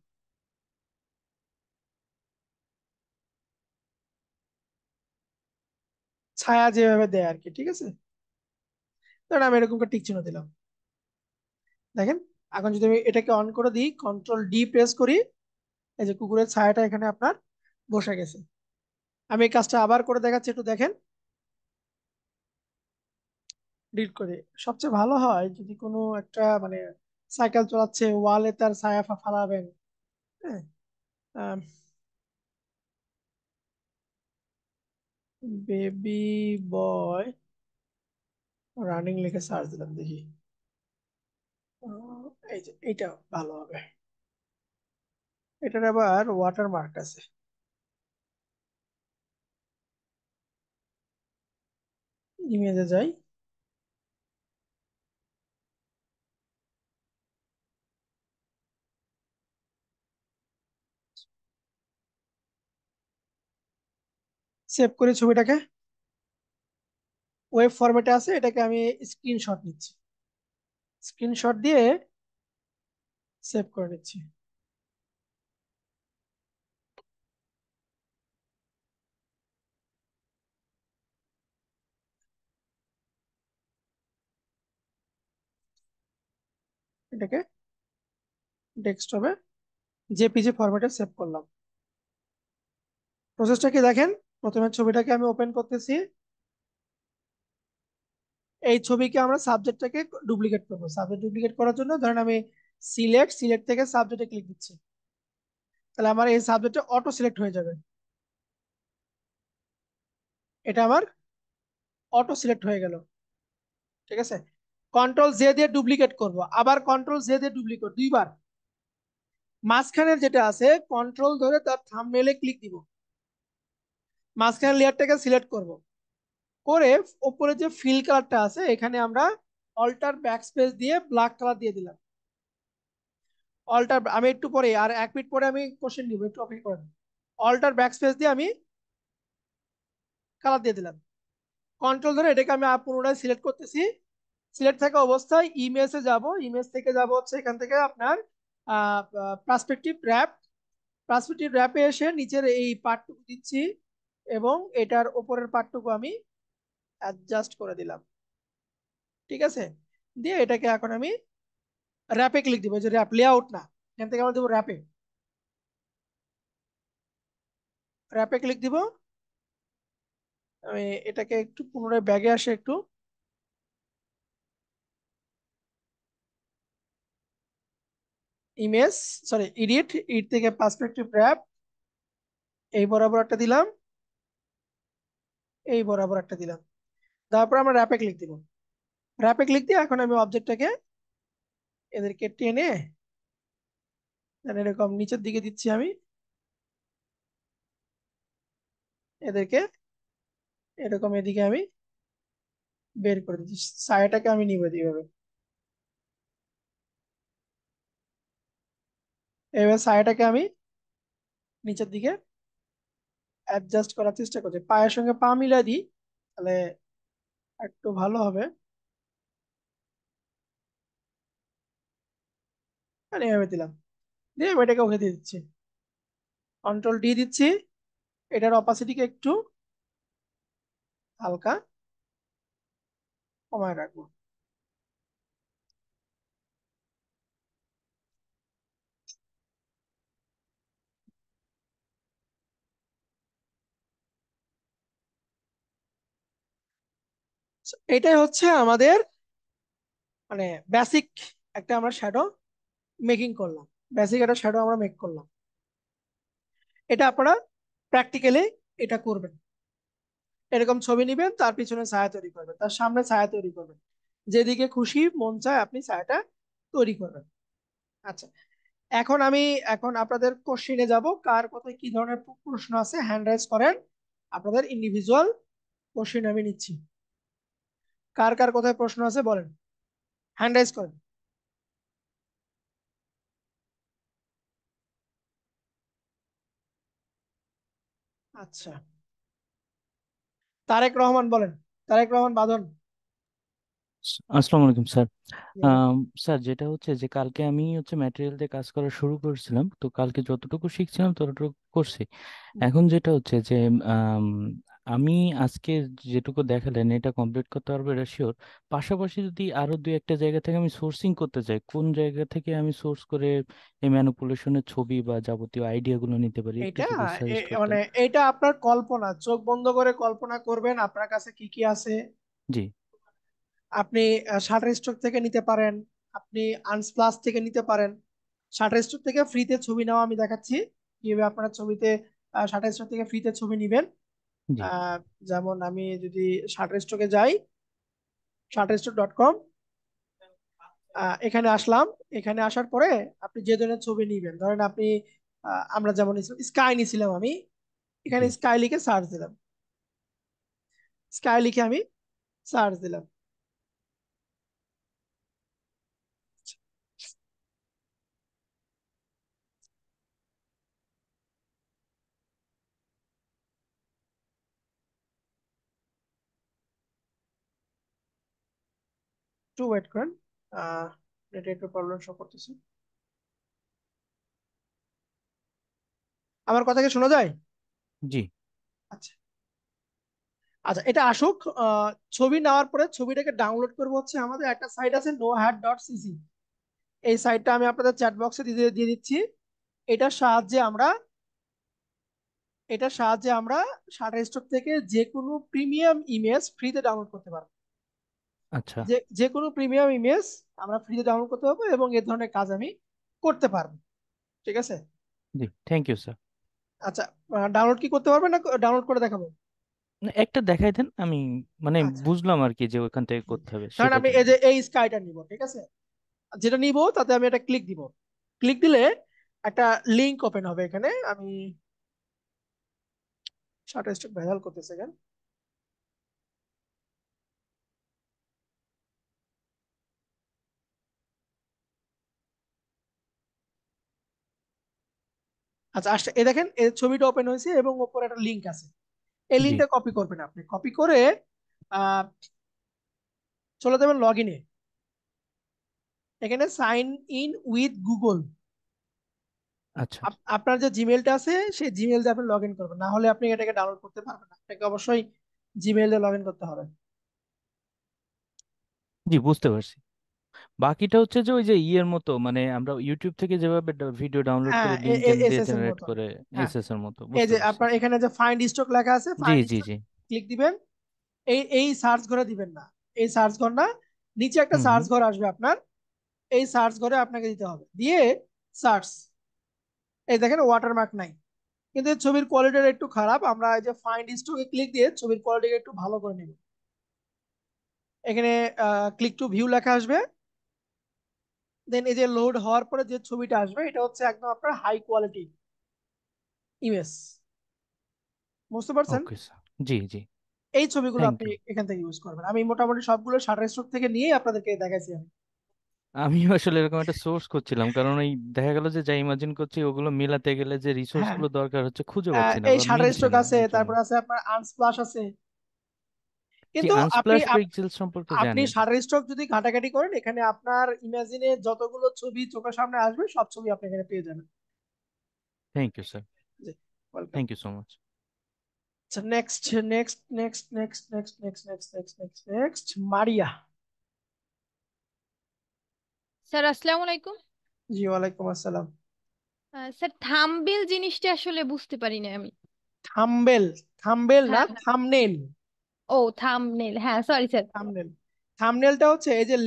ছায়া যেভাবে দেয় আর কি। ঠিক আছে। ধরেন আমি এরকম করে টিক চিহ্ন দিলাম। দেখেন, এখন যদি আমি এটাকে অন করে দিই, কন্ট্রোল ডি প্রেস করি, এই যে কুকুরের ছায়াটা এখানে আপনার বসে গেছে। আমি এই কাজটা আবার করে দেখাচ্ছি, একটু দেখেন। ডিলিট করে সবচেয়ে ভালো হয় যদি কোনো একটা মানে সাইকেল চালাচ্ছে, ওয়ালে তার ছায়া ফালাবেন। হ্যাঁ। বেবি বয় রানিং লিখে সার্চ দিলাম, দেখি। এই যে এইটা ভালো হবে। এটার আবার ওয়াটার মার্ক আছে। ইমেজে যাই। সেভ করে ছবিটাকে ওয়েব ফরম্যাটে আছে, এটাকে আমি স্ক্রিনশট নিচ্ছি। স্ক্রিনশট দিয়ে সেভ করে নিচ্ছি। এটাকে ডেস্কটপে জেপিজি ফরম্যাটে সেভ করলাম। প্রসেসটা কি দেখেন। প্রথমে ছবিটাকে আমি ওপেন করতেছি। এই ছবিকে আমরা সাবজেক্টটাকে ডুপ্লিকেট করবো। সাবজেক্ট ডুপ্লিকেট করার জন্য ধরেন আমি সিলেক্ট সিলেক্ট থেকে সাবজেক্টে ক্লিক দিচ্ছি। তাহলে আমার এই সাবজেক্টটা অটো সিলেক্ট হয়ে যাবে। এটা আমার অটো সিলেক্ট হয়ে গেল। ঠিক আছে। কন্ট্রোল জে দিয়ে ডুপ্লিকেট করব, আবার কন্ট্রোল জে দিয়ে ডুপ্লিকেট দুইবার। মাঝখানের যেটা আছে কন্ট্রোল ধরে তার থাম্বনেইলে ক্লিক দিব। মাঝখানের লেয়ারটাকে সিলেক্ট করব, করে উপরে যে ফিল কালারটা আছে এখানে আমরা অল্টার ব্যাকস্পেস দিয়ে ব্ল্যাক কালার দিয়ে দিলাম। অল্টার, আমি একটু পরে আর 1 মিনিট পরে আমি কোশ্চেন নিব, একটু অপেক্ষা করেন। অল্টার ব্যাকস্পেস দিয়ে আমি কালার দিয়ে দিলাম। কন্ট্রোল ধরে এটাকে আমি পুনরায় সিলেক্ট করতেছি। সিলেক্ট থাকা অবস্থায় ইমেজে যাব, ইমেজ থেকে যাব হচ্ছে এখান থেকে আপনার পার্সপেক্টিভ র্যাপ। পার্সপেক্টিভ র্যাপে এসে নিচের এই পার্টটুকু দিচ্ছি এবং এটার উপরের পার্টটুকু আমি অ্যাডজাস্ট করে দিলাম। ঠিক আছে। দিয়ে এটাকে এখন আমি র্যাপে ক্লিক দিব, যে র্যাপ লেআউট না, এখান থেকে আমরা দেবো র্যাপে। র্যাপে ক্লিক দিব। আমি এটাকে একটু পুনরায় ব্যাগে আসে একটু। ইমেজ, সরি এডিট, এডিট থেকে পার্সপেক্টিভ র্যাপ, এই বরাবর একটা দিলাম, এই বরাবর একটা দিলাম। তারপর আমরা র্যাপে ক্লিক দিব। র্যাপে ক্লিক দিয়ে এখন আমি অবজেক্টটাকে এদেরকে টেনে দেন এরকম নিচের দিকে দিচ্ছি আমি। এদেরকে এরকম এদিকে আমি বের করে দিচ্ছি। ছায়াটাকে আমি নিবে এইভাবে। এবার ছায়াটাকে আমি নিচের দিকে অ্যাডজাস্ট করার চেষ্টা করছি, পায়ের সঙ্গে পা মিলাই দিই, তাহলে একটু ভালো হবে। আর এইভাবে দিলাম, দিয়ে আমি এটাকে ওকে দিয়ে দিচ্ছি। কন্ট্রোল ডি দিচ্ছি, এটার অপাসিটিকে একটু হালকা কমায় রাখবো। এটাই হচ্ছে আমাদের মানে বেসিক একটা আমরা শ্যাডো মেকিং করলাম, বেসিক একটা শ্যাডো আমরা মেক করলাম। এটা আপনারা প্র্যাকটিক্যালি এটা করবেন, এরকম ছবি নিবেন, তার পিছনে ছায়া তৈরি করবেন, তার সামনে ছায়া তৈরি করবেন, যেদিকে খুশি মন চায় আপনি ছায়াটা তৈরি করবেন। আচ্ছা, এখন আপনাদের কোশ্চিনে যাব, কার কোথায় কি ধরনের প্রশ্ন আছে হ্যান্ড রাইজ করেন, আপনাদের ইন্ডিভিজুয়াল কোশ্চিন আমি নিচ্ছি। কার কার কোথায় প্রশ্ন আছে বলেন, হ্যান্ড রাইজ করেন। আচ্ছা, তারেক রহমান বলেন, তারেক রহমান বাঁধন। আসসালামু আলাইকুম স্যার। বলেন। স্যার, যেটা হচ্ছে যে কালকে আমি হচ্ছে ম্যাটেরিয়াল দিয়ে কাজ করা শুরু করেছিলাম, তো কালকে যতটুকু শিখছিলাম ততটুকু করছি। এখন যেটা হচ্ছে যে আম, আমি আজকে যেটুকু দেখালেন এটা কমপ্লিট করতে পারবো এটা শিওর। পাশাপাশি যদি আরো দুই একটা জায়গা থেকে আমি সোর্সিং করতে চাই, কোন জায়গা থেকে আমি সোর্স করে এই ম্যানিপুলেশনের ছবি বা যাবতীয় আইডিয়া গুলো নিতে পারি, একটু এটা যদি সাজেস্ট করতেন। মানে এটা আপনার কল্পনা, চোখ বন্ধ করে কল্পনা করবেন আপনার কাছে কি কি আছে। জি। আপনি শাটার স্টক থেকে নিতে পারেন, আপনি আনস্প্লাস থেকে নিতে পারেন। শাটার স্টক থেকে ফ্রিতে ছবি নেওয়া আমি দেখাচ্ছি কিভাবে আপনারা ছবিতে শাটার স্টক থেকে ফ্রিতে ছবি নিবেন। জি। আহ, যেমন আমি যদি শাটার স্টকে যাই, shutterstock.com, এখানে আসলাম। এখানে আসার পরে আপনি যে ধরনের ছবি নিবেন, ধরেন আপনি আমরা যেমন স্কাই নিছিলাম, আমি এখানে জি। স্কাই লিখে সার্চ দিলাম, স্কাই লিখে আমি সার্চ দিলাম। একটু ওয়েট করেন, নেটে একটু প্রবলেম শো করতেছে। আমার কথা কি শোনা যায়? জি। আচ্ছা, আচ্ছা, এটা আসুক। ছবি নেওয়ার পরে ছবিটাকে ডাউনলোড করবো হচ্ছে আমাদের একটা সাইট আছে nohat.cc, এই সাইটটা আমি আপনাদের চ্যাট বক্সে দিয়ে দিয়ে দিচ্ছি। এটার সাহায্যে আমরা এটার সাহায্যে আমরা শাটারস্টক থেকে যে কোনো প্রিমিয়াম ইমেজ ফ্রিতে ডাউনলোড করতে পারবো। আচ্ছা। যে যে কোনো প্রিমিয়াম ইমেজ আমরা ফ্রিতে ডাউনলোড করতে পারবো এবং এ ধরনের কাজ আমি করতে পারবো। ঠিক আছে। জি, থ্যাংক ইউ স্যার। আচ্ছা, ডাউনলোড কি করতে পারবেন না ডাউনলোড করে দেখাবো? না, একটা দেখাই দেন, আমি মানে আচ্ছা, বুঝলাম আর কি যে ওইখান থেকে করতে হবে ধরেন সেটার আমি জন্য। এই যে এই স্কাইটা নিব, ঠিক আছে, যেটা নিব তাতে আমি একটা ক্লিক দিব। ক্লিক দিলে একটা লিংক ওপেন হবে এখানে। আমি শাটারস্টক ভ্যাল করতেছে কেন। আচ্ছা, আসলে এই দেখেন এই ছবিটা ওপেন হয়েছে এবং উপরে একটা লিংক আছে। এই জি। লিঙ্কটা কপি করবেন, আপনি কপি করে আহ, চলে যাবেন লগ ইনে। এখানে সাইন ইন উইথ গুগল, আচ্ছা। আপনার যে জিমেলটা আছে সেই জিমেল দিয়ে আপনি লগ ইন করবেন, না হলে আপনি এটাকে ডাউনলোড করতে পারবেন না, আপনাকে অবশ্যই জিমেল দিয়ে লগ ইন করতে হবে। জি, বুঝতে পারছি। বাকিটা হচ্ছে যে ওই যে ইয়ের মতো, মানে আমরা ইউটিউব থেকে যেভাবে ভিডিও ডাউনলোড হ্যাঁ, করে লিঙ্ক এন দিয়ে এসএস এর জেনারেট মতো। করে, হ্যাঁ, এসএস এর মতো, এই বুঝতে যে পারছি। আপনার এখানে যে ফাইন্ড স্টক লেখা আছে, জি, ফাইন্ড জি, স্টক জি। ক্লিক দিবেন। এই সার্চ ঘরে দিবেন না, এই সার্চ ঘর না, নিচে একটা হুম, সার্চ হুম। ঘর আসবে আপনার, এই সার্চ ঘরে আপনাকে দিতে হবে, দিয়ে সার্চ। এই দেখেন ওয়াটারমার্ক নাই, কিন্তু এই ছবির কোয়ালিটিটা একটু খারাপ, আমরা এই যে ফাইন্ড স্টকে ক্লিক দিয়ে ছবির কোয়ালিটি একটু ভালো করে নিব। এখানে ক্লিক টু ভিউ লেখা আসবে, দেন এই যে লোড হওয়ার পরে যে ছবিটা আসবে এটা হচ্ছে একদম আপনার হাই কোয়ালিটি ইমেজ। বুঝতে পারছেন? Okay sir. জি, জি। এই ছবিগুলো থ্যাংক আপনি ইউ। এখান থেকে ইউজ করবেন, আমি মোটামুটি সবগুলো শাটার স্টক থেকে নিয়ে আপনাদেরকে দেখাইছি আমি। আমি আসলে এরকম একটা সোর্স করছিলাম, কারণ এই দেখা গেল যে যা ইমাজিন করছি ওগুলো মিলাতে গেলে যে রিসোর্স হ্যাঁ, গুলো দরকার হচ্ছে খুঁজে পাচ্ছি না এই বা শাটার মিলছে স্টক না আছে, এর জন্য। তারপর আছে আপনার আনস্প্লাশ আছে, জি, কিন্তু আপনি আনস্প্লাশ পিক্সেল সম্পর্কে আপনি জানি। শাটার স্টক যদি ঘাটাঘাটি করেন এখানে আপনার ইমাজিনে যতগুলো ছবি চোখের সামনে আসবে সব ছবি আপনি এখানে পেয়ে যাবেন। Thank you sir. Welcome. Thank you so much. আচ্ছা, next next next next next next next next next next Maria. Sir আসসালামু আলাইকুম। জি, ওয়ালাইকুম আসসালাম। স্যার থাম্বনেল জিনিসটা আসলে বুঝতে পারি না আমি। থাম্বেল? থাম্বেল না, হ্যাঁ। থাম্বনেল। ও থাম্বনেল, হ্যাঁ সরি স্যার। থাম্বনেল। থাম্বনেলটা হচ্ছে এই যে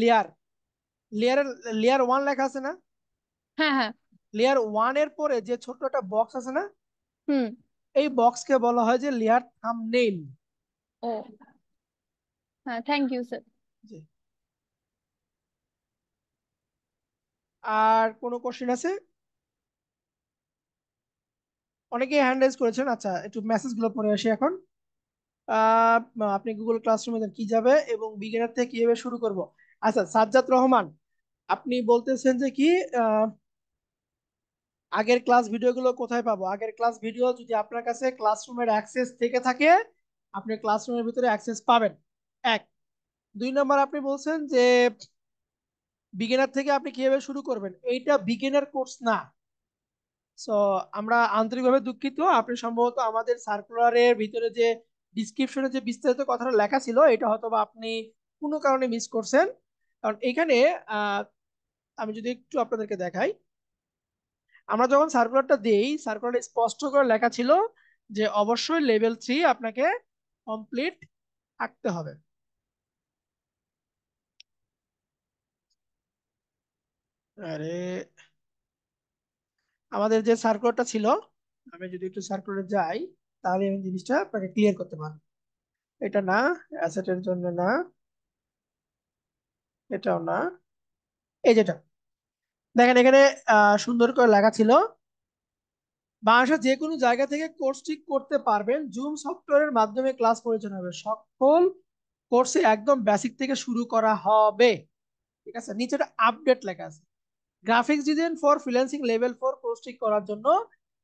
লেয়ারের লেয়ার ওয়ান লেখা আছে না, হ্যাঁ হ্যাঁ। লেয়ার ওয়ান এর পরে যে ছোট্ট একটা বক্স আছে না, হুম। এই বক্সকে বলা হয় যে লেয়ার থাম্বনেল। ও হ্যাঁ, থ্যাংক ইউ স্যার। জি। আর কোনো কোশ্চেন আছে? অনেকেই হ্যান্ড রেজ করেছেন। আচ্ছা, একটু মেসেজ গুলো পড়ে আসি এখন। আহ আপনি গুগল ক্লাসরুমে কি যাবে এবং বিগিনার থেকে কিভাবে শুরু করব। আচ্ছা, সাজ্জাদ রহমান, আপনি বলতেছেন যে কি আহ, আগের ক্লাস ভিডিওগুলো কোথায় পাবো? আগের ক্লাস ভিডিও যদি আপনার কাছে ক্লাসরুমের অ্যাক্সেস থেকে থাকে, আপনি ক্লাসরুমের ভিতরে অ্যাক্সেস পাবেন। এক। দুই নম্বর, আপনি বলছেন যে বিগিনার থেকে আপনি কিভাবে শুরু করবেন, এইটা বিগিনার কোর্স না। সো আমরা আন্তরিকভাবে দুঃখিত, আপনি সম্ভবত আমাদের সার্কুলারের ভিতরে যে ডিসক্রিপশনে যে বিস্তারিত কথাটা লেখা ছিল, এটা হয়তো বা আপনি কোনো কারণে মিস করছেন। কারণ এখানে আহ, আমি যদি একটু আপনাদেরকে দেখাই, আমরা যখন সার্কুলারটা দেই, সার্কুলারে স্পষ্ট করে লেখা ছিল যে অবশ্যই লেভেল 3 আপনাকে কমপ্লিট থাকতে হবে। আরে, আমাদের যে সার্কুলারটা ছিল, আমি যদি একটু সার্কুলারে যাই, তাহলে আমি জিনিসটা আপনাকে ক্লিয়ার করতে পারবো। এটা না, অ্যাসেটের জন্য না, এটাও না, এই যেটা দেখেন এখানে সুন্দর করে লেখা ছিল, বাংলাদেশের যে কোনো জায়গা থেকে কোর্স ঠিক করতে পারবেন, জুম সফটওয়্যারের মাধ্যমে ক্লাস পরিচালনা হবে, সকল কোর্সে একদম বেসিক থেকে শুরু করা হবে। ঠিক আছে, নিচে একটা আপডেট লেখা আছে। Graphics design for freelancing level 4 course ঠিক করার জন্য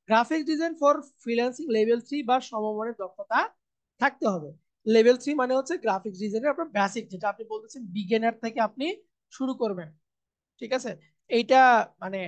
graphics design for freelancing level 3 বা সমমানের দক্ষতা থাকতে হবে। লেভেল 3 মানে হচ্ছে গ্রাফিক্স ডিজাইনের আপনার বেসিক, যেটা আপনি বলতেছেন বিগিনার থেকে আপনি শুরু করবেন। ঠিক আছে, এইটা মানে